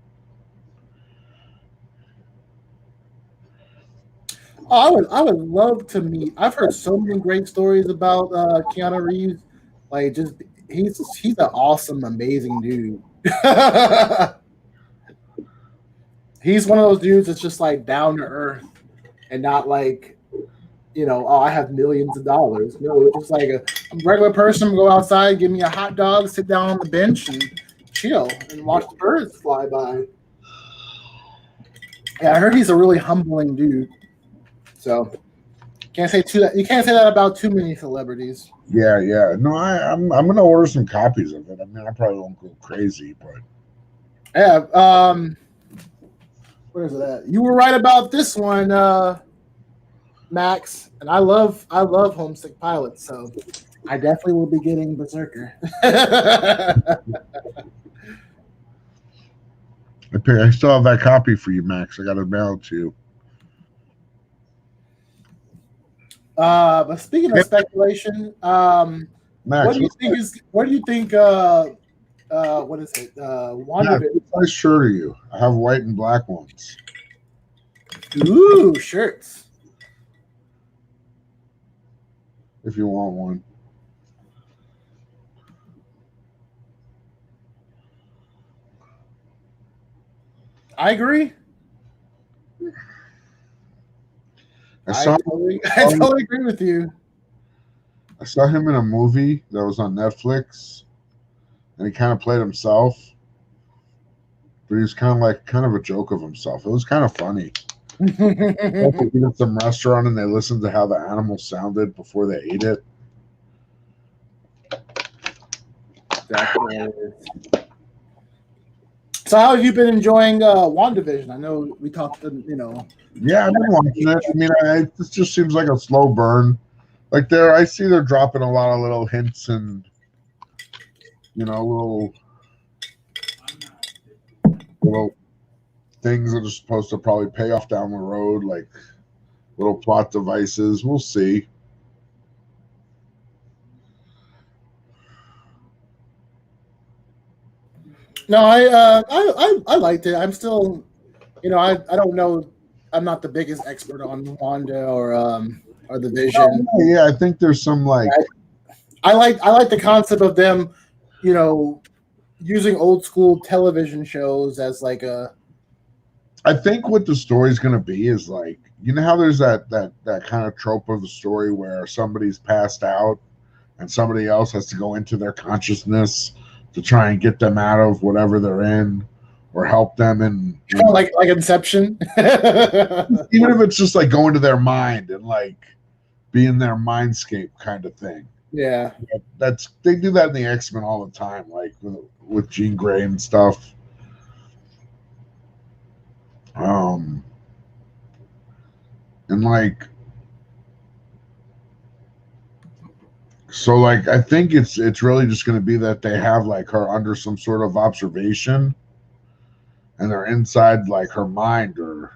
Oh, I would love to meet. I've heard so many great stories about Keanu Reeves. Like, just he's an awesome, amazing dude. He's one of those dudes that's just like down to earth and not like, I have millions of dollars. No, it's just like a regular person. Go outside, give me a hot dog, sit down on the bench, and chill and watch the birds fly by. Yeah, I heard he's a really humbling dude. So you can't say that about too many celebrities. Yeah. No, I'm gonna order some copies of it. I mean, I probably won't go crazy, but yeah. Where's that? You were right about this one, Max. And I love Homesick Pilot, so I definitely will be getting Berserker. I still have that copy for you, Max. I got it mailed to you. But speaking of speculation, Max, what do you think what is it? Yeah, WandaVision. nice shirt of you. I have white and black ones. Ooh, shirts. If you want one. I agree. I I totally agree with you. saw him in a movie that was on Netflix, and he kind of played himself, but he was kind of a joke of himself. It was kind of funny. They eat at some restaurant and they listened to how the animal sounded before they ate it. Exactly. So, how have you been enjoying WandaVision? I know we talked, Yeah, I've been watching it. I mean, this just seems like a slow burn. Like I see they're dropping a lot of little hints and little things that are supposed to probably pay off down the road, like little plot devices. We'll see. No, I liked it. I'm still, I don't know. I'm not the biggest expert on Wanda or the Vision. Yeah, I think there's some like I like the concept of them, using old school television shows as like a. I think what the story's going to be is like, you know how there's that kind of trope of the story where somebody's passed out and somebody else has to go into their consciousness to try and get them out of whatever they're in or help them in Like Inception. even if it's just like going to their mind and like being their mindscape kind of thing. Yeah. They do that in the X-Men all the time, like with Jean Grey and stuff. And like, so like I think it's really just going to be that they have like her under some sort of observation and they're inside like her mind, or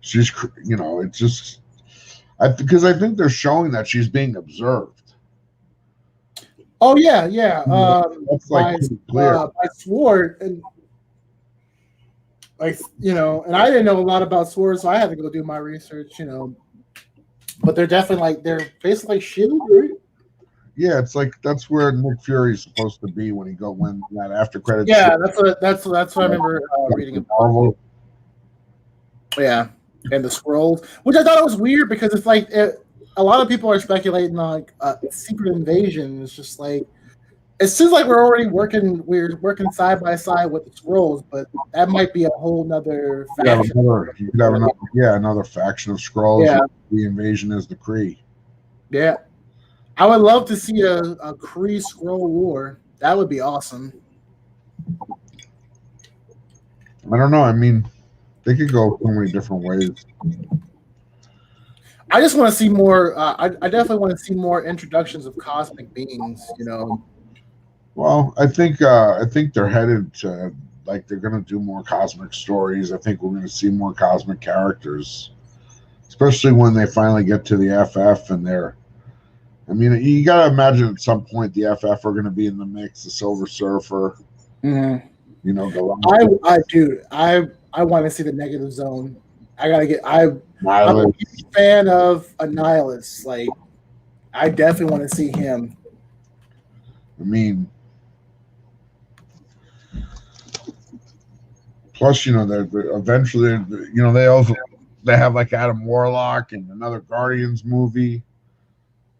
she's it's just because I think they're showing that she's being observed. Oh yeah. That's like clear. I swore, and and I didn't know a lot about swords, so I had to go do my research. But they're definitely they're basically shield, right? Yeah, it's like that's where Nick Fury's supposed to be when that after credits. Yeah, that's what I remember reading about. Marvel. Yeah, and the scrolls, which I thought it was weird because it's like a lot of people are speculating like Secret Invasion. It's just like it seems like we're working side by side with the scrolls, but that might be a whole nother faction. You could have another faction of scrolls. Yeah. The invasion is the Kree. Yeah. I would love to see a Kree Skrull war. That would be awesome. I don't know. I mean, they could go so many different ways. I just want to see more. I definitely want to see more introductions of cosmic beings. Well, I think they're headed to like they're going to do more cosmic stories. I think we're going to see more cosmic characters, especially when they finally get to the FF and they're. I mean, you got to imagine at some point the FF are going to be in the mix. The Silver Surfer, mm-hmm. I want to see the Negative Zone. I'm a huge fan of Annihilus. Like, I definitely want to see him. I mean, plus, they're eventually, they have like Adam Warlock and another Guardians movie.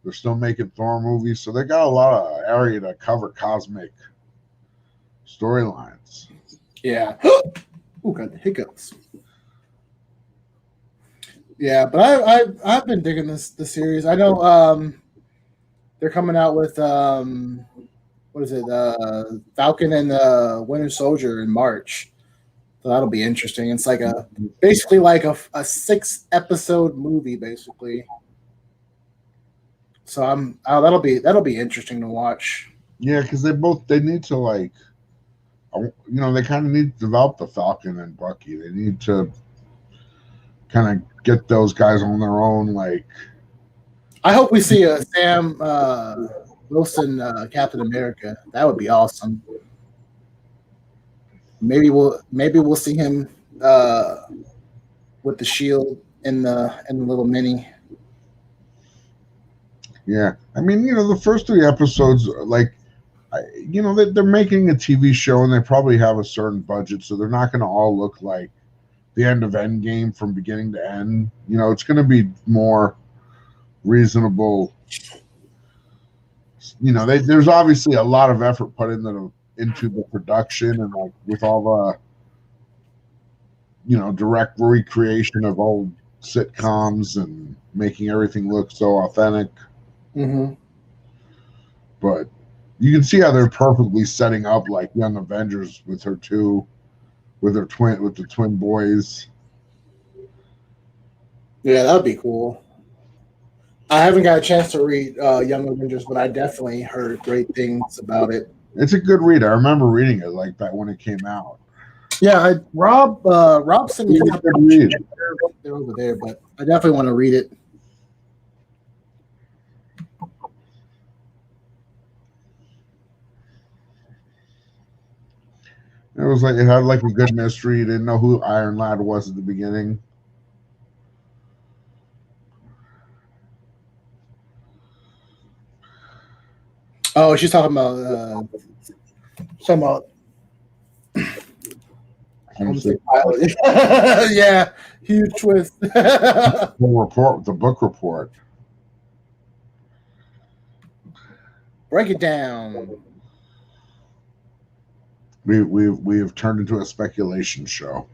They're still making Thor movies, so they got a lot of area to cover cosmic storylines. Yeah. Oh, got the hiccups. Yeah, but I've been digging the series. I know they're coming out with what is it? Falcon and Winter Soldier in March. So that'll be interesting. It's like basically like a 6-episode movie, basically. So that'll be interesting to watch. Yeah, because they need to like, they kind of need to develop the Falcon and Bucky. They need to kind of get those guys on their own. Like, I hope we see a Sam Wilson Captain America. That would be awesome. maybe we'll see him with the shield in the little mini. Yeah, I mean, the first 3 episodes, like, they're making a TV show and they probably have a certain budget, so they're not going to all look like the end of Endgame from beginning to end. It's going to be more reasonable. There's obviously a lot of effort put into the production and like with all the direct recreation of old sitcoms and making everything look so authentic. Mm-hmm. But you can see how they're perfectly setting up like Young Avengers with the twin boys. Yeah, that'd be cool. I haven't got a chance to read Young Avengers, but I definitely heard great things about it. It's a good read. I remember reading it like that when it came out. Yeah, Rob sent me a couple of read. They're over there, but I definitely want to read it. It had like a good mystery. You didn't know who Iron Lad was at the beginning. Oh, she's talking about yeah, huge twist. The book report. Break it down. We have turned into a speculation show.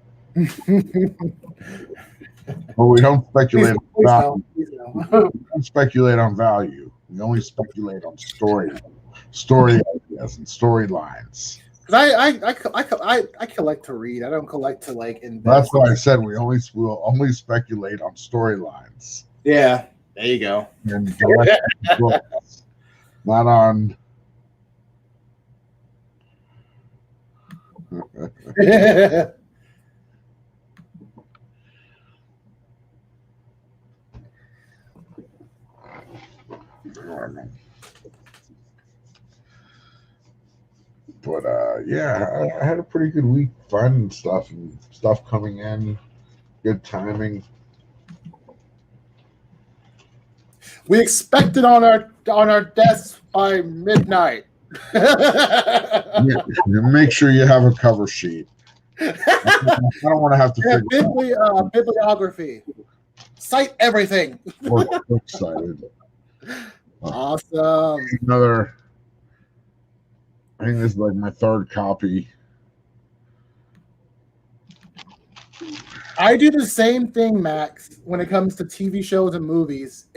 Well, we don't speculate on value. We don't speculate on value. We only speculate on story ideas and storylines. I collect to read. I don't collect to like invest. That's why I said we'll only speculate on storylines. Yeah, there you go. And books, not on. But yeah, I had a pretty good week finding stuff and stuff coming in. Good timing. We expect it on our desks by midnight. Yeah, make sure you have a cover sheet. I don't want to have to figure bibliography. Cite everything. We're excited. Awesome. I think this is like my third copy. I do the same thing, Max, when it comes to TV shows and movies.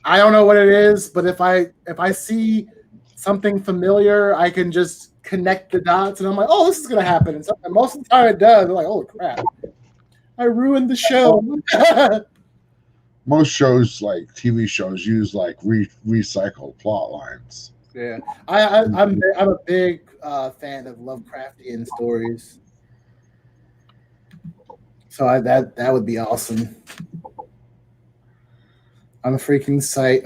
I don't know what it is, but if I see something familiar, I can just connect the dots, and I'm like, oh, this is gonna happen. And most of the time it does. I'm like, oh crap, I ruined the show. Most shows, like TV shows, use like recycled plot lines. Yeah, I'm a big fan of Lovecraftian stories, so that would be awesome. I'm a freaking site.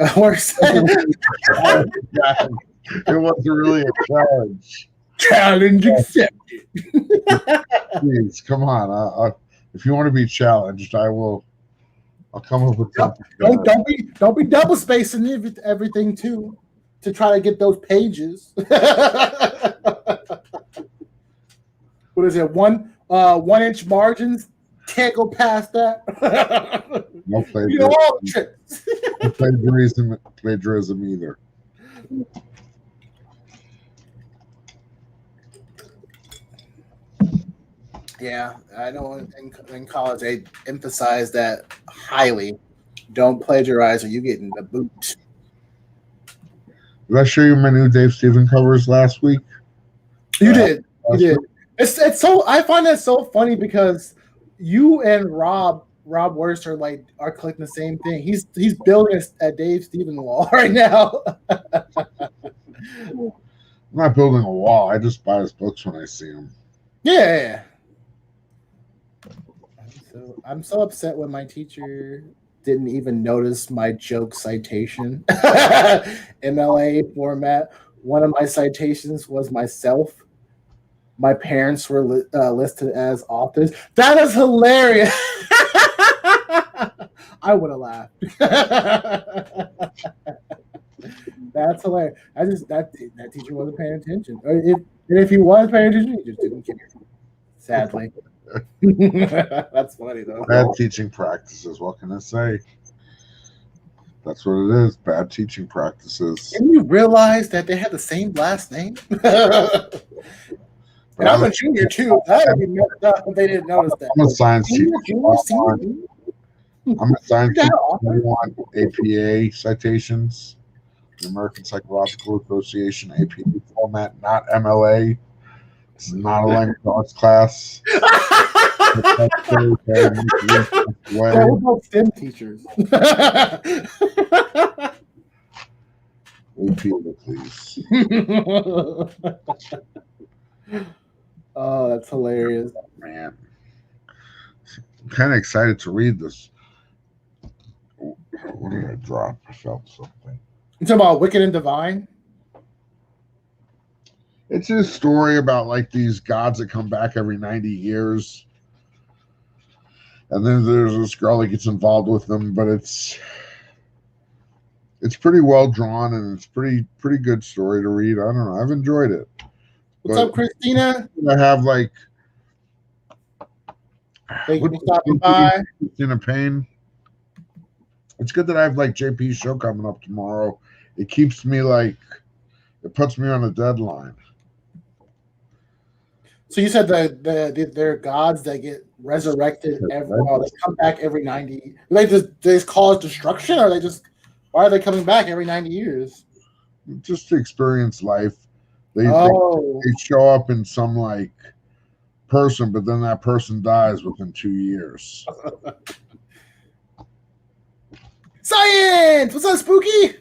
It wasn't really a challenge. Challenge accepted. Please, come on. If you want to be challenged, I'll come up with something. Don't be double spacing everything too to try to get those pages. What is it? 1 inch margins? Can't go past that. No plagiarism. You know all the tricks. No plagiarism either. Yeah, I know in college they emphasize that highly. Don't plagiarize or you get in the boot. Did I show you my new Dave Stephen covers last week? You did. It's so, I find that so funny because you and Rob Wurst are collecting the same thing. He's building a Dave Stephen wall right now. I'm not building a wall. I just buy his books when I see them. Yeah. So I'm so upset when my teacher didn't even notice my joke citation. MLA format. One of my citations was myself. my parents were listed as authors. That is hilarious. I would have laughed. That's hilarious. That teacher wasn't paying attention. If he was paying attention, he just didn't care. Sadly. That's funny though. Bad teaching practices. What can I say? That's what it is. Bad teaching practices. Didn't you realize that they had the same last name? And I'm a junior too. That would be messed up if they didn't notice that. I'm a science teacher. I'm a science teacher. I want APA citations, the American Psychological Association APA format, not MLA. This is not a language arts class. We're both STEM teachers. APA, please. Oh, that's hilarious. Man. I'm kind of excited to read this. What did I drop? I felt something. You talking about Wicked and Divine? It's a story about like these gods that come back every 90 years. And then there's this girl that gets involved with them, but it's pretty well drawn and it's pretty good story to read. I don't know. I've enjoyed it. What's up, Christina? I have like thank you for stopping by. Christina Payne. It's good that I have like JP's show coming up tomorrow. It keeps me like it puts me on a deadline. So you said they're gods that get resurrected they come back every 90. They just cause destruction, or why are they coming back every 90 years? Just to experience life. They show up in some like person, but then that person dies within 2 years. Science! What's up, Spooky?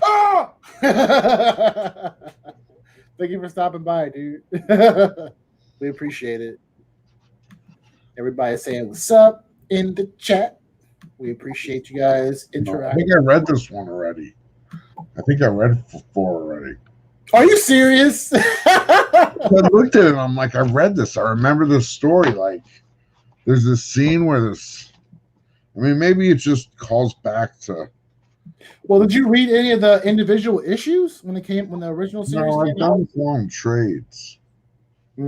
Oh! Thank you for stopping by, dude. We appreciate it. Everybody's saying what's up in the chat. We appreciate you guys interacting. I think I read this one already. I think I read 4 already. Are you serious? I looked at it and I'm like, I read this. I remember this story. Like, there's this scene where this. I mean, maybe it just calls back to. Well, did you read any of the individual issues when the original series came out? No, I've done long trades. I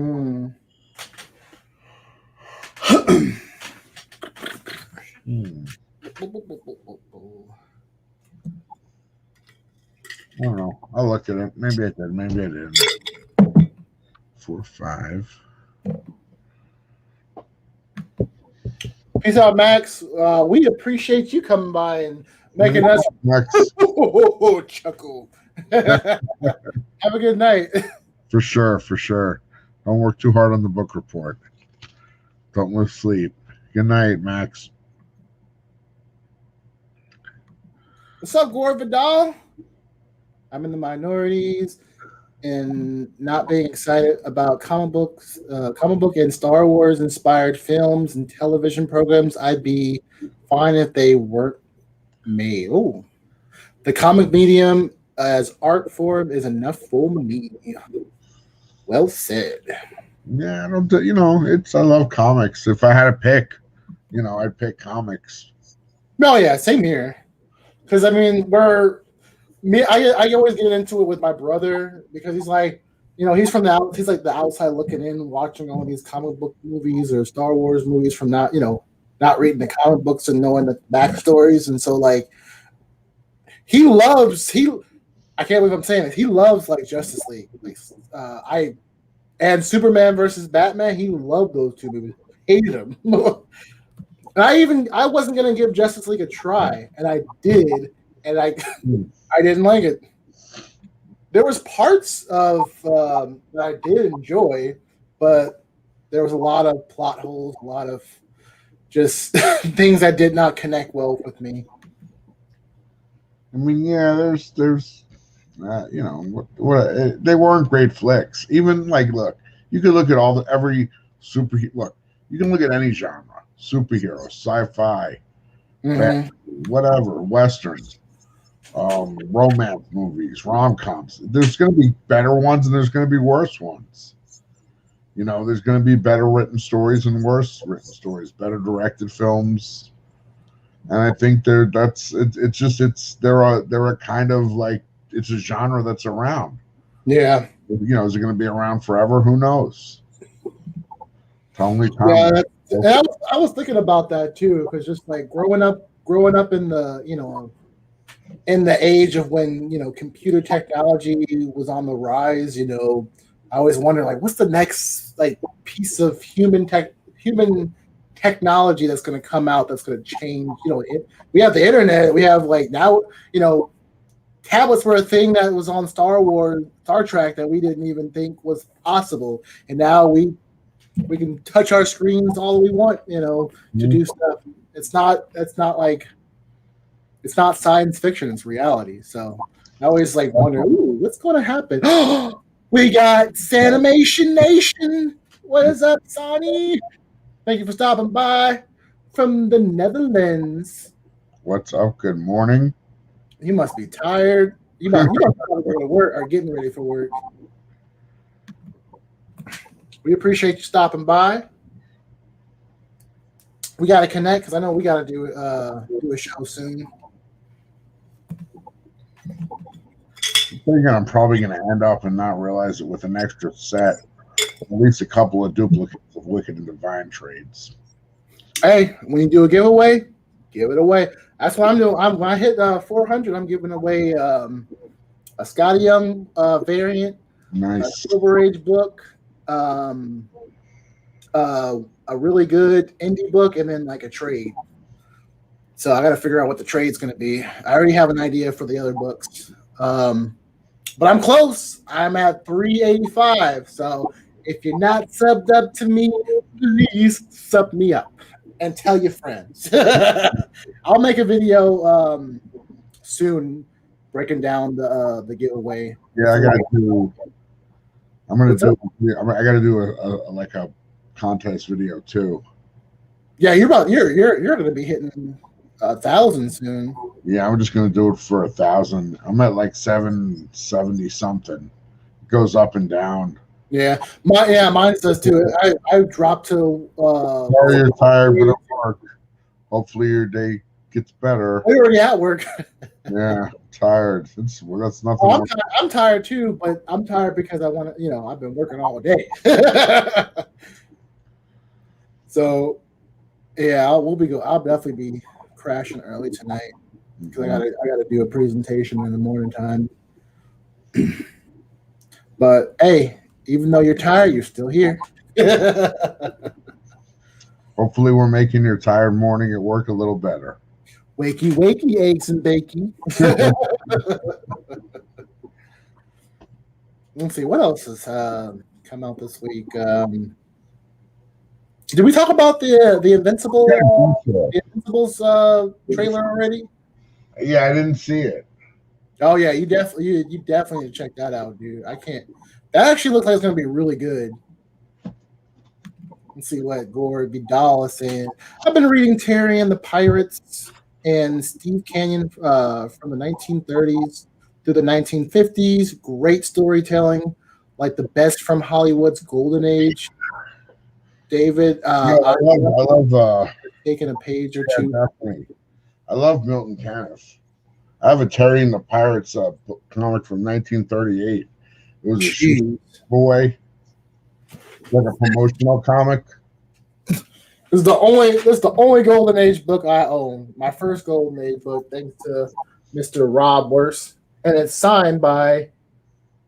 don't know. I'll look at it. Maybe I did. Maybe I didn't. 4, 5. Peace out, Max. We appreciate you coming by and making us chuckle. Have a good night. For sure. Don't work too hard on the book report. Don't lose sleep. Good night, Max. What's up, Gore Vidal? I'm in the minorities and not being excited about comic book and Star Wars inspired films and television programs. I'd be fine if they weren't made. Oh, the comic medium as art form is enough for me. Well said. Yeah, I love comics. If I had to pick, I'd pick comics. No, yeah, same here. Because I mean, I always get into it with my brother because he's like, he's like the outside looking in, watching all these comic book movies or Star Wars movies from not reading the comic books and knowing the backstories. And so like I can't believe I'm saying it. He loves like Justice League. Like, and Superman versus Batman, he loved those two movies. Hated them. And I wasn't gonna give Justice League a try, and I did, and I didn't like it. There was parts of that I did enjoy, but there was a lot of plot holes, a lot of just things that did not connect well with me. I mean, yeah, there's they weren't great flicks. Even like, look, you could look at every superhero. Look, you can look at any genre, superhero, sci-fi, whatever, westerns, romance movies, rom-coms. There's going to be better ones and there's going to be worse ones. You know, there's going to be better written stories and worse written stories, better directed films, and I think they're a kind of like it's a genre that's around. Yeah. You know, is it going to be around forever? Who knows? Only time. Yeah, I was thinking about that too, because just like growing up in the in the age of when computer technology was on the rise, I always wonder like what's the next like piece of human technology that's going to come out that's going to change. We have the internet. We have like now tablets were a thing that was on Star Trek that we didn't even think was possible, and now we can touch our screens all we want, to do stuff. It's not science fiction, it's reality. So I always like wonder, what's going to happen? We got Sanimation Nation. What is up, Sonny? Thank you for stopping by from the Netherlands. What's up? Good morning. You must be tired. You must be going to work or getting ready for work. We appreciate you stopping by. We got to connect because I know we got to do a show soon. I'm probably going to end up and not realize it with an extra set, at least a couple of duplicates of Wicked and Divine trades. Hey, when you do a giveaway, give it away. That's what I'm doing. When I hit 400, I'm giving away a Scotty Young variant, nice, a Silver Age book, a really good indie book, and then like a trade. So I got to figure out what the trade's going to be. I already have an idea for the other books. But I'm close. I'm at 385. So if you're not subbed up to me, please sub me up and tell your friends. I'll make a video soon breaking down the giveaway. Yeah, I got to do a contest video too. Yeah, you're going to be hitting 1,000 soon. Yeah, I'm just gonna do it for 1,000. I'm at like 770 something. It goes up and down. Yeah, mine does too. I dropped to. Sorry you're tired, but at work. Hopefully your day gets better. We're already at work. Yeah, tired. That's nothing. Oh, I'm tired too, but I'm tired because I want to. I've been working all day. So, yeah, I'll definitely be crashing early tonight because I gotta do a presentation in the morning time. But hey, even though you're tired, you're still here. Hopefully we're making your tired morning at work a little better. Wakey, eggs and bacon. Let's see what else has come out this week. Did we talk about the Invincible the Invincibles trailer already? Yeah, I didn't see it. Oh yeah, you definitely need to check that out, dude. I can't. That actually looks like it's gonna be really good. Let's see what Gore Vidal is saying. I've been reading Terry and the Pirates and Steve Canyon from the 1930s through the 1950s. Great storytelling, like the best from Hollywood's golden age. David, I love taking a page or two. Definitely. I love Milton Caniff. I have a Terry and the Pirates comic from 1938. It was a shoe boy, like a promotional comic. This is the only Golden Age book I own. My first Golden Age book, thanks to Mr. Rob Worse, and it's signed by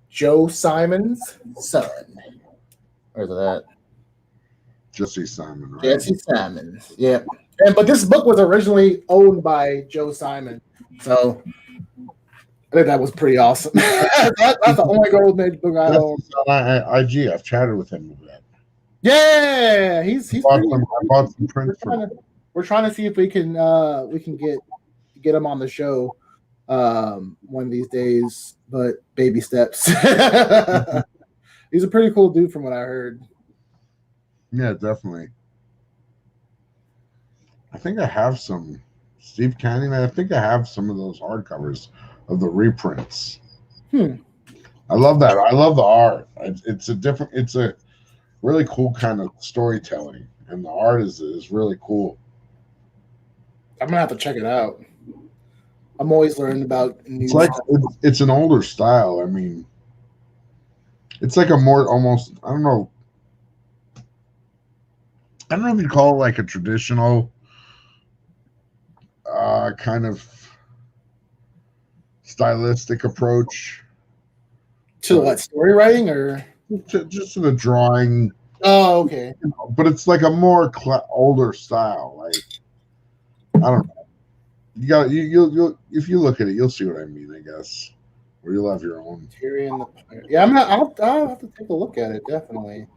Joe Simon's son. Where's that? Jesse Simon, right? Jesse Simon, yeah. But this book was originally owned by Joe Simon, so I think that was pretty awesome. That's the only Golden Age book I own. On IG, I've chatted with him about that. Yeah, he's. I bought some prints. We're trying to see if we can get him on the show one of these days, but baby steps. He's a pretty cool dude from what I heard. Yeah, definitely. I think I have some Steve Canyon. I think I have some of those hardcovers of the reprints. I love that. I love the art. It's a really cool kind of storytelling, and the art is really cool. I'm gonna have to check it out. I'm always learning about new It's like stuff. it's an older style. I mean, it's like a more almost I don't know if you'd call it like a traditional kind of stylistic approach To what, story writing or? just to the drawing, Oh, okay. but it's like a more older style. Like I don't know. You got you'll if you look at it, you'll see what I mean. I guess or you'll have your own. Tyrion the Pirate. Yeah, I'm not. I'll have to take a look at it definitely.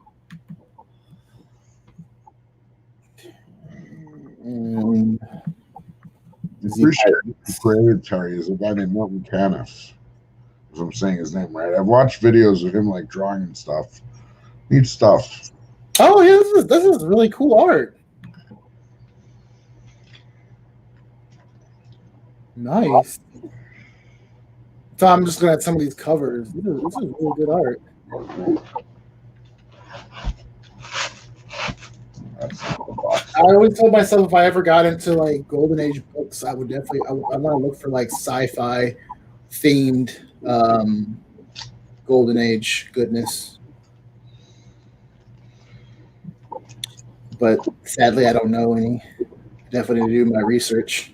And Appreciate the creative Terry is a guy named Milton Caniff. If I'm saying his name right, I've watched videos of him like drawing and stuff. Neat stuff. Oh, yeah, this is really cool art. Nice. So I'm just looking at some of these covers. This is really good art. I always told myself if I ever got into like Golden Age books, I would definitely I want to look for like sci-fi themed Golden Age goodness. But sadly, I don't know any. Definitely do my research.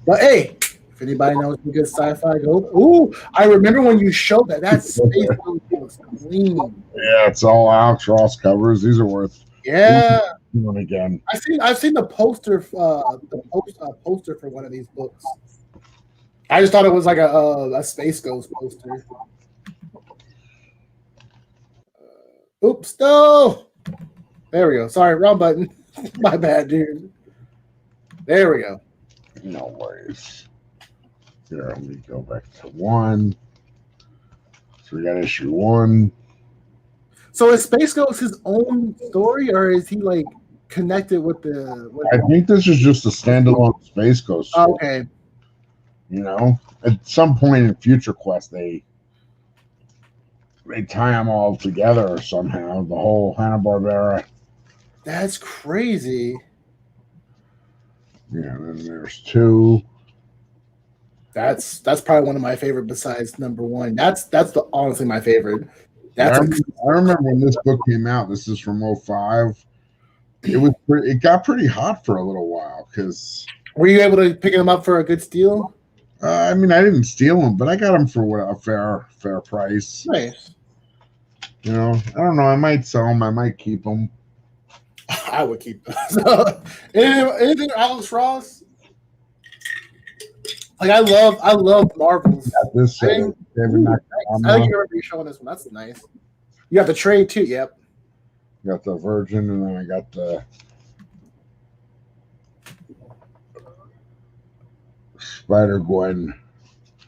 But hey, if anybody knows any good sci-fi, go. Ooh, I remember when you showed that. That space looks clean. Yeah, it's all Alex Ross covers. These are worth. Yeah. One again. I've seen the poster poster for one of these books. I just thought it was like a Space Ghost poster. Oops, no. There we go. Sorry, wrong button. My bad, dude. There we go. No worries. Here, let me go back to 1. So we got issue 1. So is Space Ghost his own story, or is he like connected with the? I think this is just a standalone Space Ghost story. Okay. You know, at some point in Future Quest, they tie them all together somehow. The whole Hanna-Barbera. That's crazy. Yeah, and then there's 2. That's probably one of my favorite besides number 1. That's honestly my favorite. I remember when this book came out. This is from 05. It got pretty hot for a little while because. Were you able to pick them up for a good steal? I mean, I didn't steal them, but I got them for a fair price. Nice. You know, I don't know. I might sell them. I might keep them. I would keep them. So, anything Alex Ross? Like I love Marvels. This I think you remember you showing this one. That's nice. You got the trade too. Yep. Got the Virgin, and then I got the Spider-Gwen.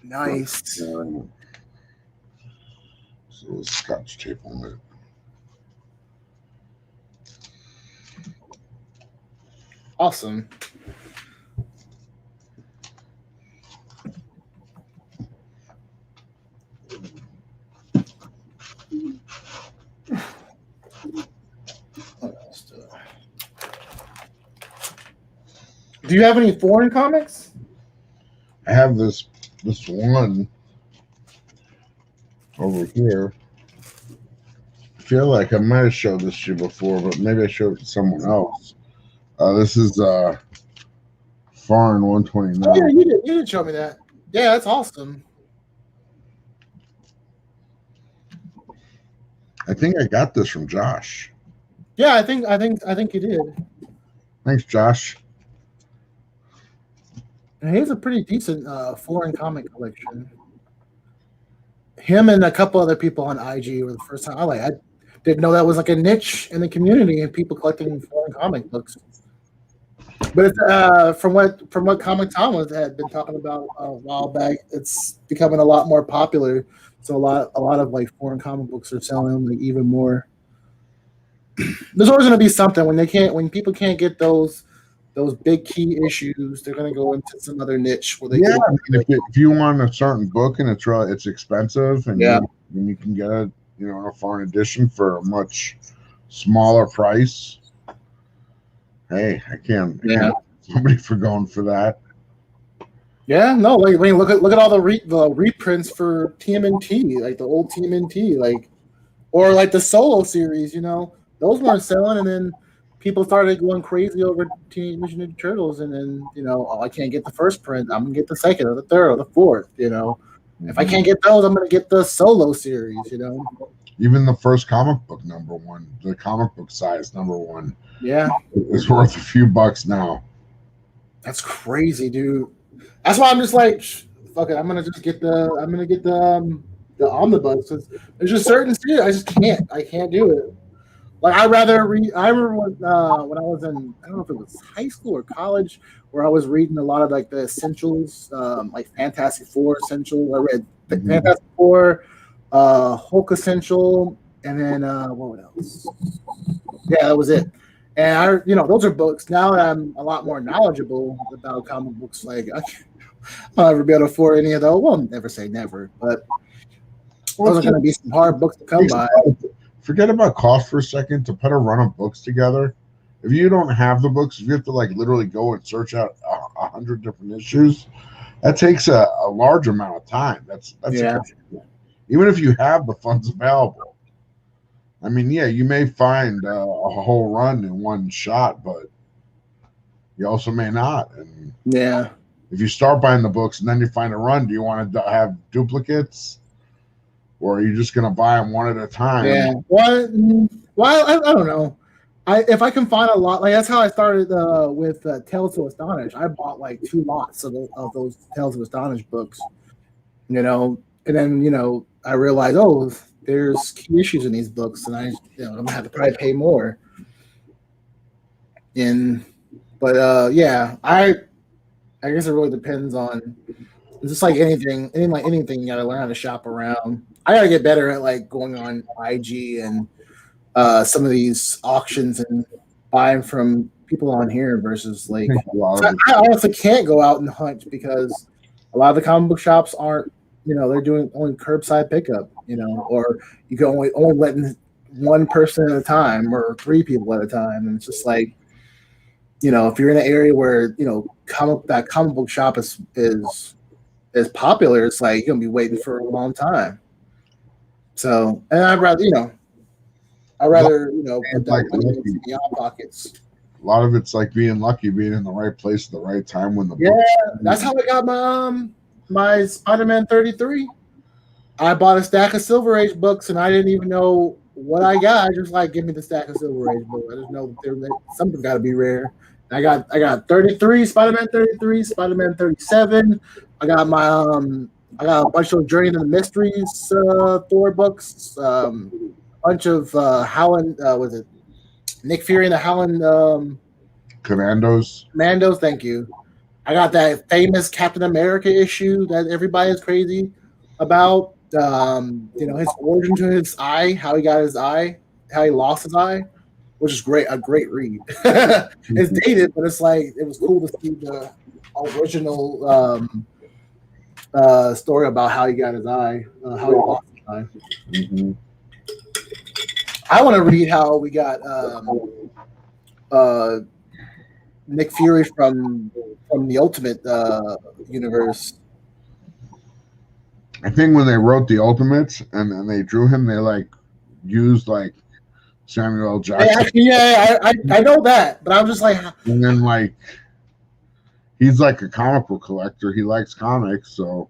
Nice. So there's Scotch tape on it. Awesome. Do you have any foreign comics? I have this one over here. I feel like I might have showed this to you before, but maybe I showed it to someone else. This is Foreign 129. Oh, yeah, you did show me that. Yeah, that's awesome. I think I got this from Josh. Yeah, I think you did. Thanks, Josh. And he has a pretty decent foreign comic collection. Him and a couple other people on IG were the first time I didn't know that was like a niche in the community and people collecting foreign comic books. But it's, from what Comic Tom had been talking about a while back, it's becoming a lot more popular. So a lot of like foreign comic books are selling like even more. There's always going to be something when people can't get those big key issues, they're going to go into some other niche where they if you want a certain book and it's expensive and you can get it, in a foreign edition for a much smaller price. Hey, I can't somebody for going for that. Yeah, no, like I mean, look at all the reprints for TMNT, like the old TMNT, like or like the Solo series. Those weren't selling, and then people started going crazy over Teenage Mutant Ninja Turtles, and then oh, I can't get the first print, I'm gonna get the second or the third or the fourth. If I can't get those, I'm gonna get the Solo series. Even the first comic book #1, the comic book size #1, yeah, is worth a few bucks now. That's crazy, dude. That's why I'm just like, fuck it. I'm gonna get the omnibus. There's just certain series I just can't. I can't do it. Like I rather read. I remember when I was in, I don't know if it was high school or college, where I was reading a lot of like the essentials, like Fantastic Four essential. I read Fantastic Four, Hulk essential, and then what else? Yeah, that was it. And those are books. Now that I'm a lot more knowledgeable about comic books, like I'll never be able to afford any of those. Well, never say never, but those are going to be some hard books to come by. Forget about cost for a second. To put a run of books together, if you don't have the books, if you have to like literally go and search out 100 different issues, that takes a large amount of time. That's even if you have the funds available. I mean, yeah, you may find a whole run in one shot, but you also may not. And yeah, if you start buying the books and then you find a run, do you want to have duplicates, or are you just going to buy them one at a time? Yeah. Well, I don't know. If I can find a lot, like that's how I started with Tales to Astonish. I bought like 2 lots of those Tales to Astonish books, and then I realized, oh, there's key issues in these books, and I'm gonna have to probably pay more. But yeah, I guess it really depends on. It's just like anything, you gotta learn how to shop around. I gotta get better at like going on IG and some of these auctions and buying from people on here versus like I honestly can't go out and hunt because a lot of the comic book shops aren't, they're doing only curbside pickup, or you can only letting one person at a time or 3 people at a time, and it's just like, if you're in an area where that comic book shop is popular, it's like you're gonna be waiting for a long time. So, and I'd rather put that money in your pockets. A lot of it's like being lucky, being in the right place at the right time when the that's how I got my Spider-Man 33. I bought a stack of Silver Age books and I didn't even know what I got. I just like, give me the stack of Silver Age books. I just know something's got to be rare. I got 33 Spider-Man 33, Spider-Man 37. I got I got a bunch of Journey to the Mysteries Thor books. Bunch of Howland, was it Nick Fury and the Howland Commandos? Commandos, thank you. I got that famous Captain America issue that everybody is crazy about. His origin to his eye, how he got his eye, how he lost his eye, which is a great read. It's dated, but it's like it was cool to see the original story about how he got his eye, how he lost his eye. Mm-hmm. I want to read how we got Nick Fury from the Ultimate universe. I think when they wrote the Ultimates and they drew him, they like used like Samuel L. Jackson. I know that, but I'm just like, and then like he's like a comic book collector. He likes comics, so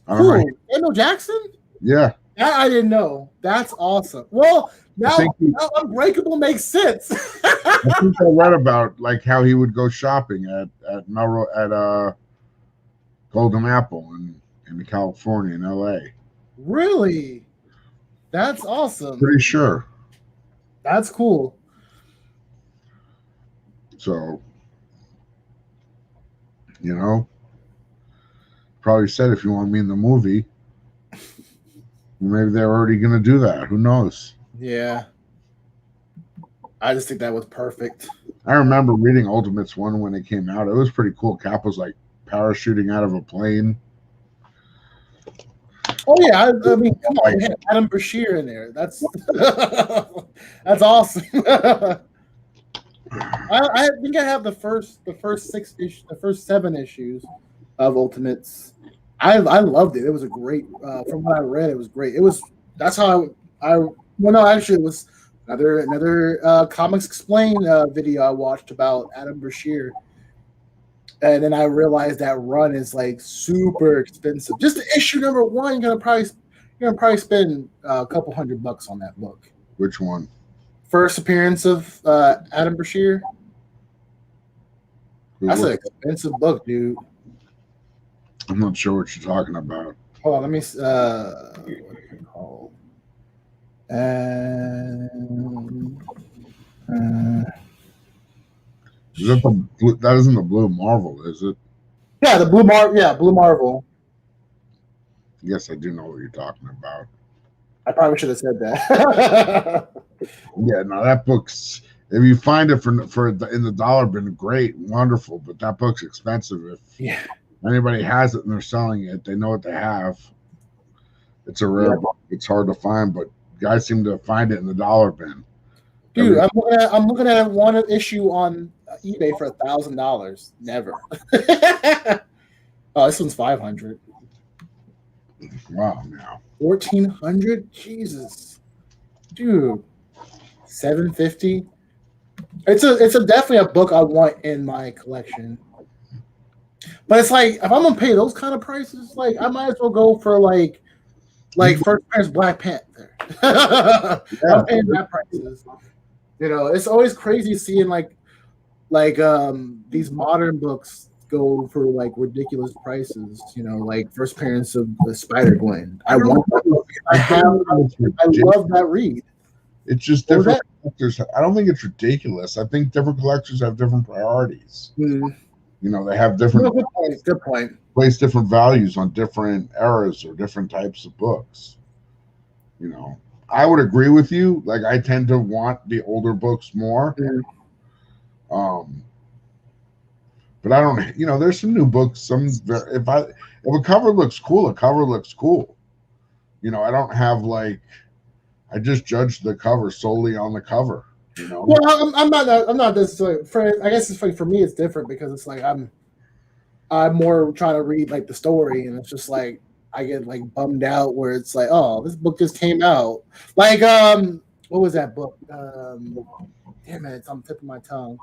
I don't know. Samuel Jackson? Yeah. That I didn't know. That's awesome. Well, now Unbreakable makes sense. I think I read about like how he would go shopping at Melrose at Golden Apple in California, in LA. Really? That's awesome. Pretty sure. That's cool. So, probably said if you want me in the movie, maybe they're already going to do that. Who knows? Yeah. I just think that was perfect. I remember reading Ultimates 1 when it came out. It was pretty cool. Cap was like parachuting out of a plane. Oh yeah, I mean, come on, you had Adam Bashir in there. That's that's awesome. I think I have the first 6 issues, the first 7 issues of Ultimates. I loved it. It was a great. From what I read, it was great. It was that's how I well no actually it was another Comics Explained video I watched about Adam Bashir, and then I realized that run is like super expensive. Just the issue number 1, you're gonna probably spend a couple $100 on that book. Which one? First appearance of Adam Bashir. That's an expensive book, dude. I'm not sure what you're talking about. Hold on, let me. What's it called? Is that the blue, that isn't the Blue Marvel, is it? Yeah, the Blue Marvel. Yeah, Blue Marvel. Yes, I do know what you're talking about. I probably should have said that. Yeah, no, that book's, if you find it for in the dollar bin, great, wonderful, but that book's expensive. If anybody has it and they're selling it, they know what they have. It's a rare book. It's hard to find, but guys seem to find it in the dollar bin. Dude, I'm looking at one issue on eBay for $1,000. Never. Oh, this one's $500. Wow, now $1,400. Jesus, dude, $750. It's a definitely a book I want in my collection. But it's like if I'm gonna pay those kind of prices, like I might as well go for like First Prince Black Panther. I'm paying that prices. You know, it's always crazy seeing like these modern books go for like ridiculous prices. You know, like First Appearance of the Spider-Gwen. I want that book. I love that read. It's just different collectors. I don't think it's ridiculous. I think different collectors have different priorities. Mm-hmm. You know, they have different. Good point. Place different values on different eras or different types of books. You know, I would agree with you. Like, I tend to want the older books more. Mm-hmm. But I don't. You know, there's some new books. If a cover looks cool, a cover looks cool. You know, I don't have like. I just judge the cover solely on the cover. You know. Well, I'm not this for. I guess it's like for me, it's different because it's like I'm more trying to read like the story, and it's just like I get like bummed out where it's like, oh, this book just came out. Like what was that book? Damn it, it's on the tip of my tongue.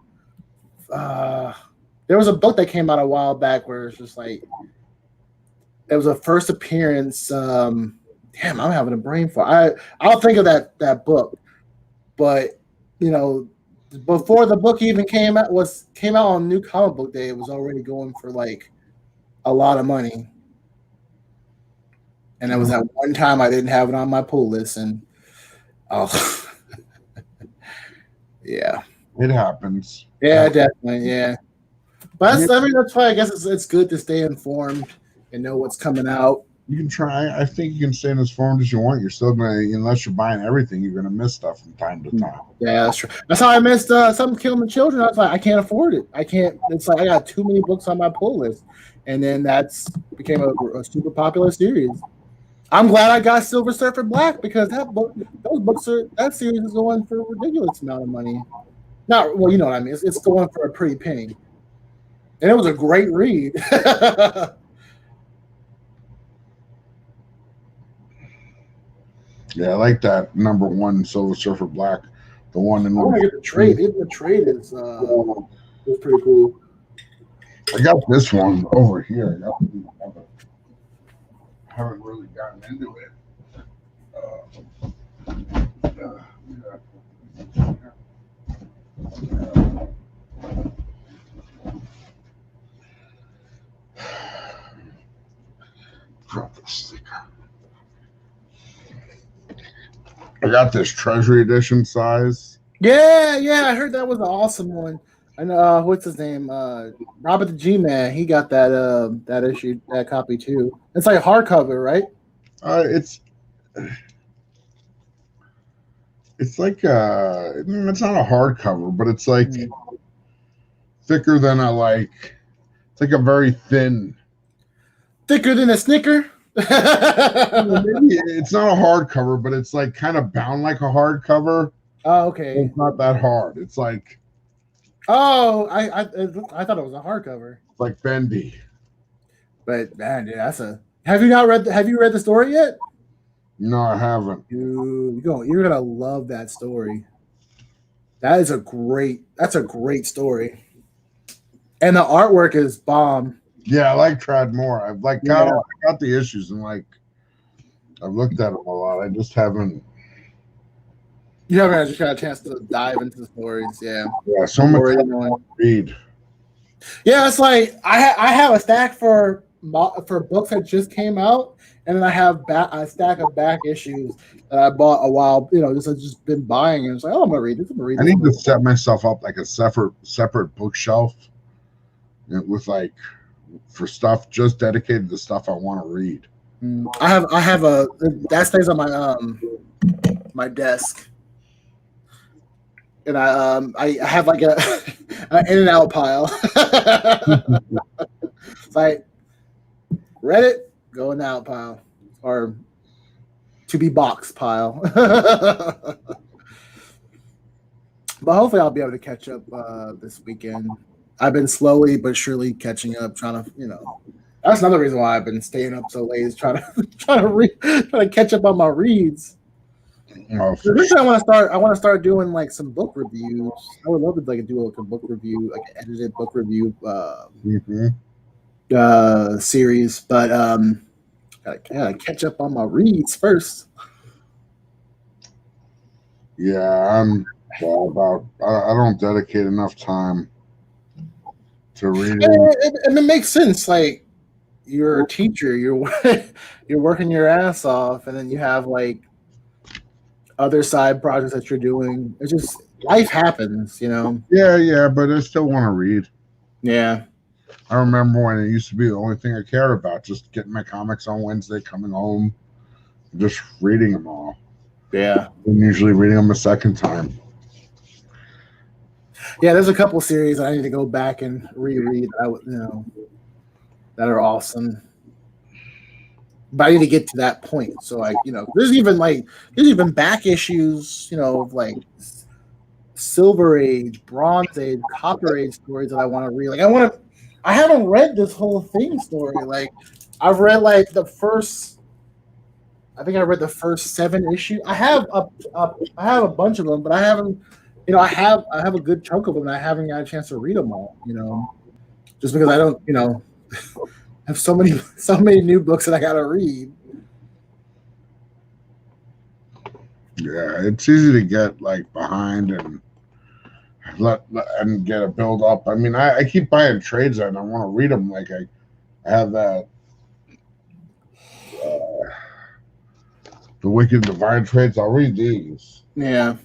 There was a book that came out a while back where it's just like it was a first appearance. Damn, I'm having a brain fart. I'll think of that book, but you know, before the book even came out on New Comic Book Day, it was already going for like a lot of money. And it was that one time I didn't have it on my pull list, and yeah, it happens. Yeah, definitely, yeah. But that's why I guess it's good to stay informed and know what's coming out. You can try. I think you can stay as informed as you want. You're still gonna, unless you're buying everything, you're gonna miss stuff from time to time. Yeah, that's true. That's how I missed Something Killing the Children. I was like, I can't afford it. I can't. It's like I got too many books on my pull list, and then that's became a super popular series. I'm glad I got Silver Surfer Black because that series is going for a ridiculous amount of money. Not well, you know what I mean. It's going for a pretty penny, and it was a great read. Yeah, I like that #1 Silver Surfer Black. The one in. I want to get the trade. Even the trade is pretty cool. I got this one over here. I haven't really gotten into it. Drop the sticker. I got this Treasury Edition size. Yeah, I heard that was an awesome one. And what's his name? Robert the G-Man. He got that issue, that copy too. It's like a hardcover, right? It's like it's not a hardcover, but it's like thicker than it's like a very thin. Thicker than a Snicker? Maybe it's not a hardcover, but it's like kind of bound like a hardcover. Oh, okay. It's not that hard. It's Oh, I thought it was a hardcover. like bendy. But man, yeah, that's a. Have you not read? Have you read the story yet? No, I haven't. You're gonna love that story. That's a great story, and the artwork is bomb. Yeah, I like Trad more. I've like Yeah, got the issues and like I've looked at them a lot. I just haven't. you haven't just got a chance to dive into the stories. Yeah, Yeah, so much Story to one. read. Yeah, it's like I have a stack for books that just came out, and then I have a stack of back issues that I bought a while. Just I've just been buying, and it's like, oh, I'm gonna read this. I'm gonna read I this need to book. set myself up like a separate bookshelf with like for stuff just dedicated to stuff I want to read. I have a that stays on my desk, and I have like a an in and out pile. It's like Reddit, go in the out pile, or to be boxed pile. But hopefully I'll be able to catch up this weekend. I've been slowly but surely catching up, trying to, that's another reason why I've been staying up so late, is trying to trying to catch up on my reads. Oh, The reason I want to start doing like some book reviews. I would love to like do like a book review, like an edited book review series, but gotta catch up on my reads first. Yeah, I'm about. I don't dedicate enough time to reading. And it makes sense. Like, you're a teacher, you're working your ass off, and then you have like other side projects that you're doing. It's just life happens. Yeah, but I still want to read. Yeah. I remember when it used to be the only thing I cared about, just getting my comics on Wednesday, coming home, just reading them all. Yeah. And usually reading them a second time. Yeah, there's a couple series I need to go back and reread. That are awesome. But I need to get to that point. So there's even back issues, of like Silver Age, Bronze Age, Copper Age stories that I want to read. Like I haven't read this whole thing story. Like I've read like I think I read the first 7 issues. I have a bunch of them, but I haven't. I have a good chunk of them, and I haven't got a chance to read them all. Just because I don't, have so many new books that I got to read. Yeah, it's easy to get like behind and and get a build up. I mean, I keep buying trades and I want to read them. Like I have that the Wicked Divine trades. I'll read these. Yeah.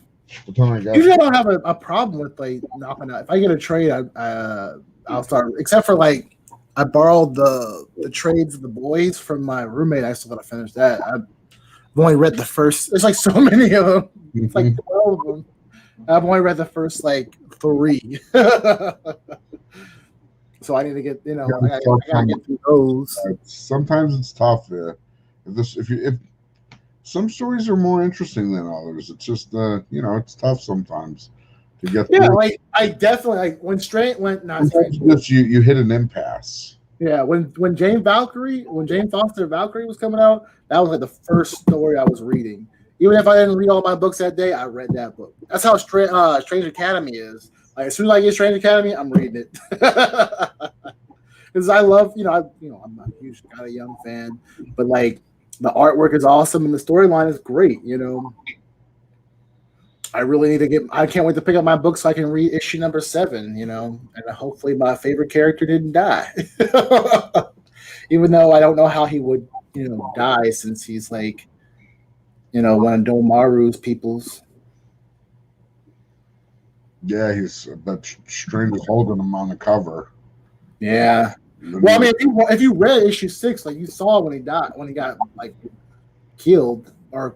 Usually I don't have a problem with like knocking out. If I get a trade, I'll start. Except for like I borrowed the trades of the boys from my roommate. I still got to finish that. I've only read the first. There's like so many of them. It's like 12 of them. I've only read the first like 3. So I need to get I gotta get through those. Sometimes it's tough. If some stories are more interesting than others, it's just it's tough sometimes to get. Yeah, like I definitely like when Strange went. Not Strange. You hit an impasse. Yeah, when Jane Foster Valkyrie was coming out, that was like the first story I was reading. Even if I didn't read all my books that day, I read that book. That's how Strange Academy is. Like as soon as I get Strange Academy, I'm reading it because I love I'm not a huge kind of young fan, but like the artwork is awesome and the storyline is great. I really need to get. I can't wait to pick up my book so I can read issue number 7. And hopefully my favorite character didn't die, even though I don't know how he would die since he's like one of Domaru's peoples. Yeah, but Strange is holding him on the cover. Yeah. Well, I mean, if you read issue 6, like you saw when he died, when he got like killed. Hmm.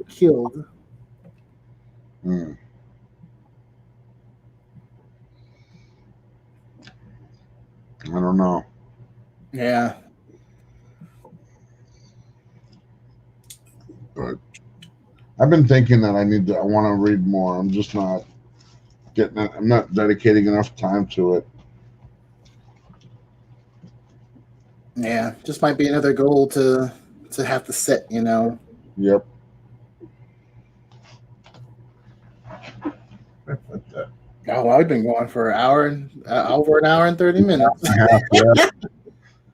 I don't know. Yeah. But I've been thinking that I want to read more. I'm just not getting it. I'm not dedicating enough time to it. Yeah, just might be another goal to have to set, Yep. Oh, I've been going for over an hour and 30 minutes. Yeah.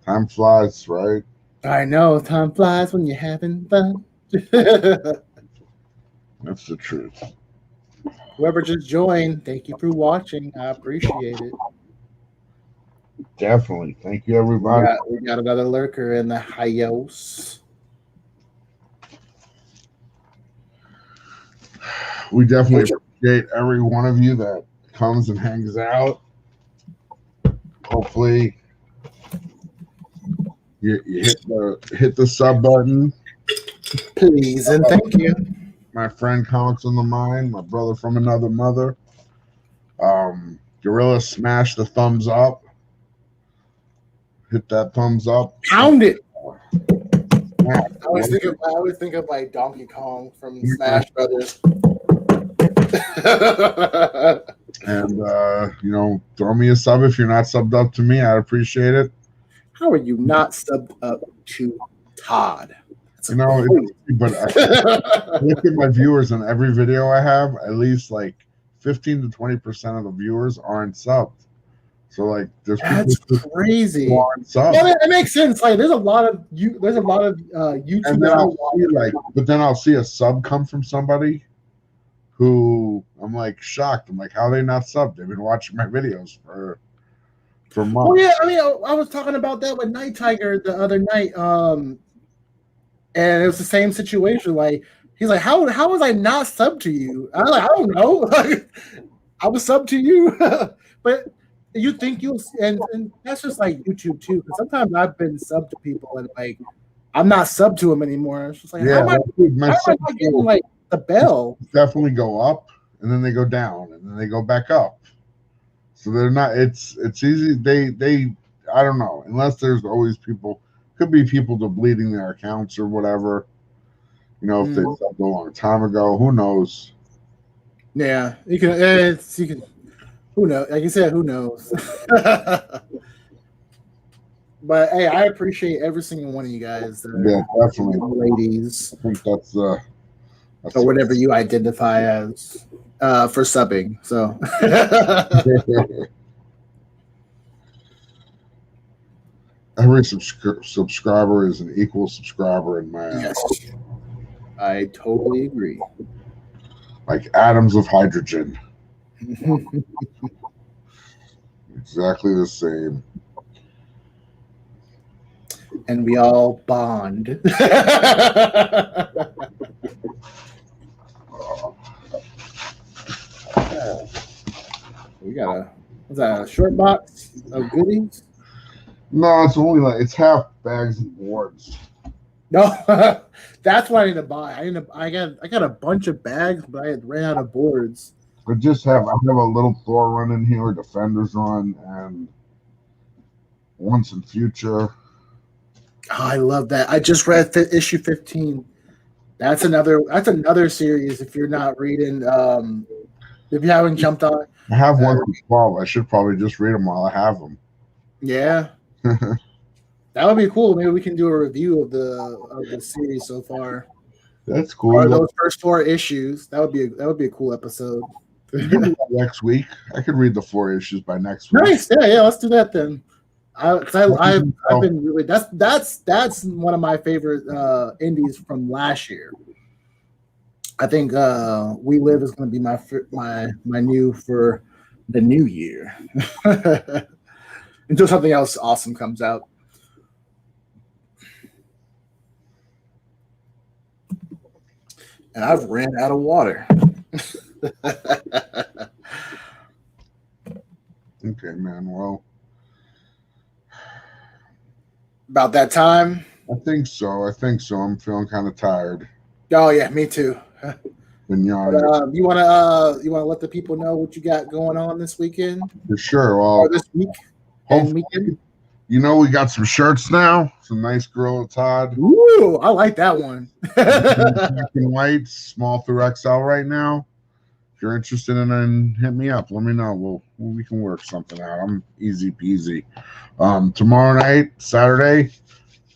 Time flies, right? I know, time flies when you're having fun. That's the truth. Whoever just joined, thank you for watching. I appreciate it. Definitely. Thank you, everybody. We got another lurker in the house. We definitely appreciate every one of you that comes and hangs out. Hopefully, you hit the sub button. Please and thank you. My friend Comics on the Mind, my brother from another mother. Gorilla, smash the thumbs up. Hit that thumbs up. Pound it. I always think of like Donkey Kong from Smash Brothers. And throw me a sub if you're not subbed up to me. I'd appreciate it. How are you not subbed up to Todd? But I look at my viewers on every video I have, at least like 15 to 20% of the viewers aren't subbed. So like that's crazy. Well, it makes sense. Like there's a lot of YouTube. And then then I'll see a sub come from somebody who I'm like shocked. I'm like, how are they not subbed? They've been watching my videos for months. Oh yeah, I mean, I was talking about that with Night Tiger the other night. And it was the same situation. Like he's like, how was I not subbed to you? I'm like, I don't know. I was subbed to you, but you think you'll and that's just like YouTube too. Because sometimes I've been subbed to people and like I'm not subbed to them anymore. It's just like, how am I not getting like the bell? Definitely go up and then they go down and then they go back up. So they're not. It's easy. They I don't know, unless there's always people. Could be people deleting their accounts or whatever. If they subbed a long time ago, who knows? Yeah, you can. Who knows? Like you said, who knows? But hey, I appreciate every single one of you guys. Yeah, definitely, ladies. I think that's or whatever you identify as for subbing. So. Every subscriber is an equal subscriber in my eyes. Yes, I totally agree. Like atoms of hydrogen. Exactly the same. And we all bond. We got a short box of goodies? No, it's only it's half bags and boards. No, that's what I need to buy. I got a bunch of bags, but I ran out of boards. I have a little Thor run in here, Defenders run, and Once in Future. Oh, I love that. I just read issue 15. That's another series. If you're not reading, if you haven't jumped on, I have one for 12. I should probably just read them while I have them. Yeah. That would be cool. Maybe we can do a review of the series so far. That's cool. Or those first 4 issues. That would be a cool episode. Next week, I could read the 4 issues by next week. Nice. Yeah. Let's do that then. I've been really that's one of my favorite indies from last year. I think We Live is going to be my new for the new year. Until something else awesome comes out. And I've ran out of water. Okay, man. Well, about that time. I think so. I'm feeling kind of tired. Oh yeah, me too. Been yawning. You wanna let the people know what you got going on this weekend? For sure. Well, or this week and weekend. You know, we got some shirts now. Some nice Gorilla Todd. Ooh, I like that one. Black and white, small through XL right now. If you're interested in it, hit me up. Let me know. We can work something out. I'm easy peasy. Tomorrow night, Saturday,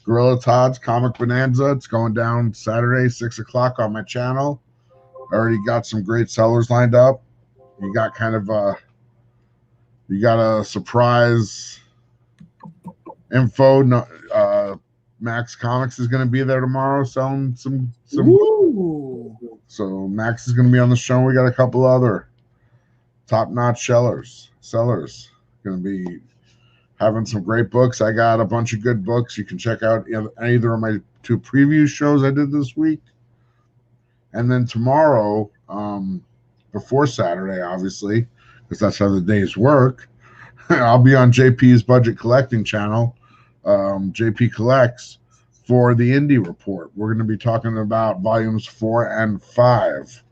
Gorilla Todd's Comic Bonanza. It's going down Saturday, 6 o'clock on my channel. I already got some great sellers lined up. You got a surprise info. Max Comics is going to be there tomorrow selling some. Ooh. So Max is going to be on the show. We got a couple other top-notch sellers going to be having some great books. I got a bunch of good books. You can check out either of my 2 preview shows I did this week. And then tomorrow, before Saturday, obviously, because that's how the days work, I'll be on JP's Budget Collecting channel, JP Collects, for the Indie Report. We're going to be talking about volumes 4 and 5,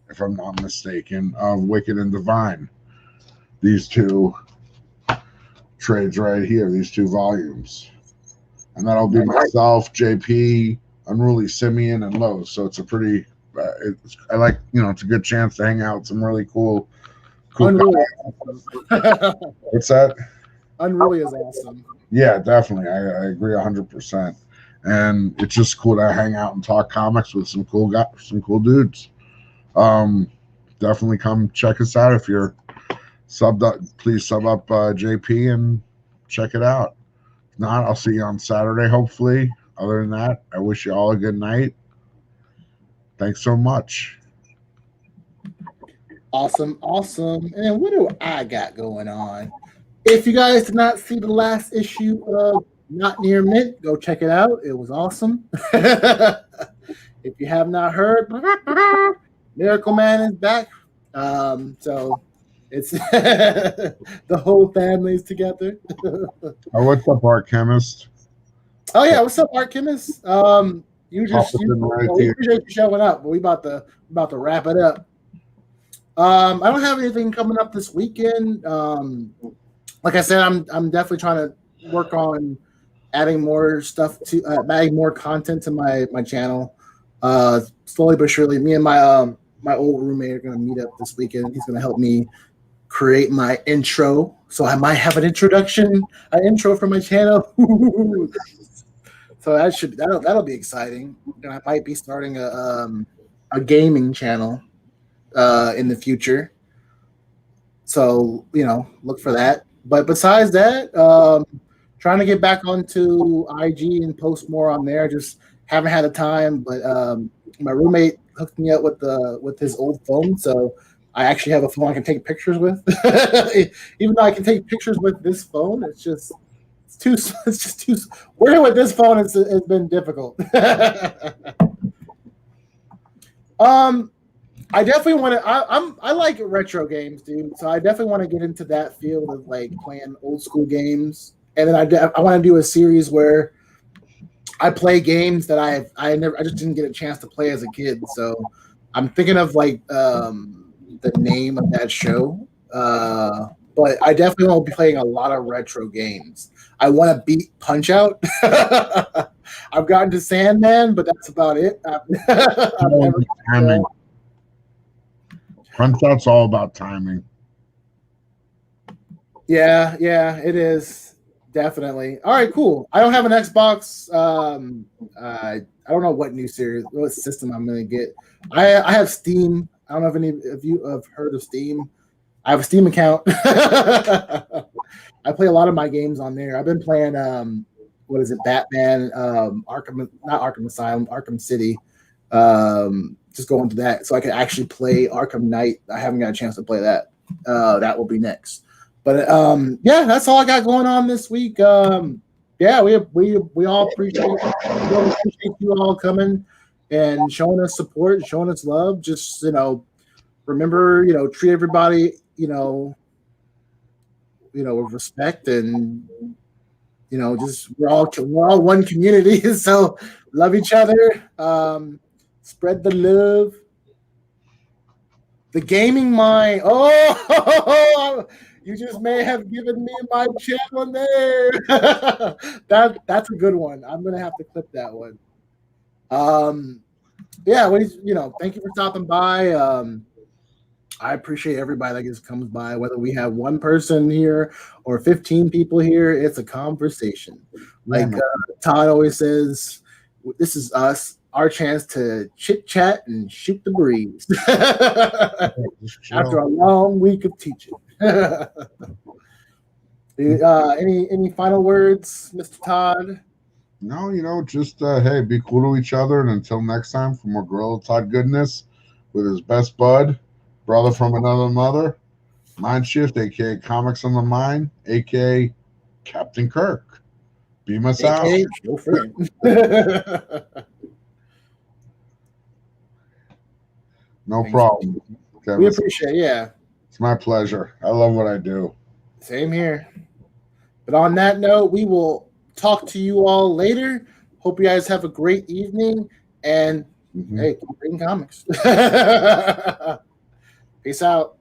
if I'm not mistaken, of Wicked and Divine. These 2 trades right here, these 2 volumes. And that'll be myself, JP, Unruly Simeon, and Lowe's. So it's a pretty, I like, it's a good chance to hang out with some really cool Unruly. What's that? Unruly is awesome. Yeah, definitely. I agree 100%. And it's just cool to hang out and talk comics with some cool guys, some cool dudes. Definitely come check us out. If you're subbed up, please sub up JP and check it out. If not, I'll see you on Saturday, hopefully. Other than that, I wish you all a good night. Thanks so much. Awesome. And then what do I got going on? If you guys did not see the last issue of Not Near Mint, go check it out. It was awesome. If you have not heard, Miracle Man is back. So it's the whole family's together. What's up, Art Chemist? Oh yeah, what's up, Art Chemist? We appreciate you showing up, but we about to wrap it up. I don't have anything coming up this weekend. Like I said, I'm definitely trying to work on adding more stuff adding more content to my channel. Slowly but surely, me and my old roommate are going to meet up this weekend. He's going to help me create my intro, so I might have an intro for my channel. So that'll be exciting. And I might be starting a gaming channel in the future. So look for that. But besides that, trying to get back onto IG and post more on there. Just haven't had the time. But my roommate hooked me up with his old phone, so I actually have a phone I can take pictures with. Even though I can take pictures with this phone, it's just too. Working with this phone has been difficult. I definitely want to. I like retro games, dude. So I definitely want to get into that field of like playing old school games, and then I want to do a series where I play games that I just didn't get a chance to play as a kid. So I'm thinking of like the name of that show, but I definitely want to be playing a lot of retro games. I want to beat Punch Out. I've gotten to Sandman, but that's about it. Punch Out's all about timing. Yeah, it is. Definitely. All right, cool. I don't have an Xbox. I don't know what system I'm going to get. I have Steam. I don't know if any of you have heard of Steam. I have a Steam account. I play a lot of my games on there. I've been playing, Batman, not Arkham Asylum, Arkham City. Just going to that so I can actually play Arkham Knight. I haven't got a chance to play that. That will be next. But that's all I got going on this week. We all appreciate you all coming and showing us support, showing us love. Just remember, treat everybody, with respect, and just we're all one community. So love each other. Spread the love. The gaming mind. Oh, You just may have given me my channel name. That's a good one. I'm gonna have to clip that one. Yeah, thank you for stopping by. I appreciate everybody that just comes by, whether we have one person here or 15 people here. It's a conversation. Like Todd always says, this is us, our chance to chit chat and shoot the breeze after a long week of teaching. Any final words, Mr. Todd? No, just hey, be cool to each other, and until next time, for more Gorilla Todd goodness with his best bud, brother from another mother, Mind Shift, aka Comics on the Mind, aka Captain Kirk. Beam us out. Your friend. No problem. Okay, we appreciate it. Yeah. It's my pleasure. I love what I do. Same here. But on that note, we will talk to you all later. Hope you guys have a great evening. And hey, keep reading comics. Peace out.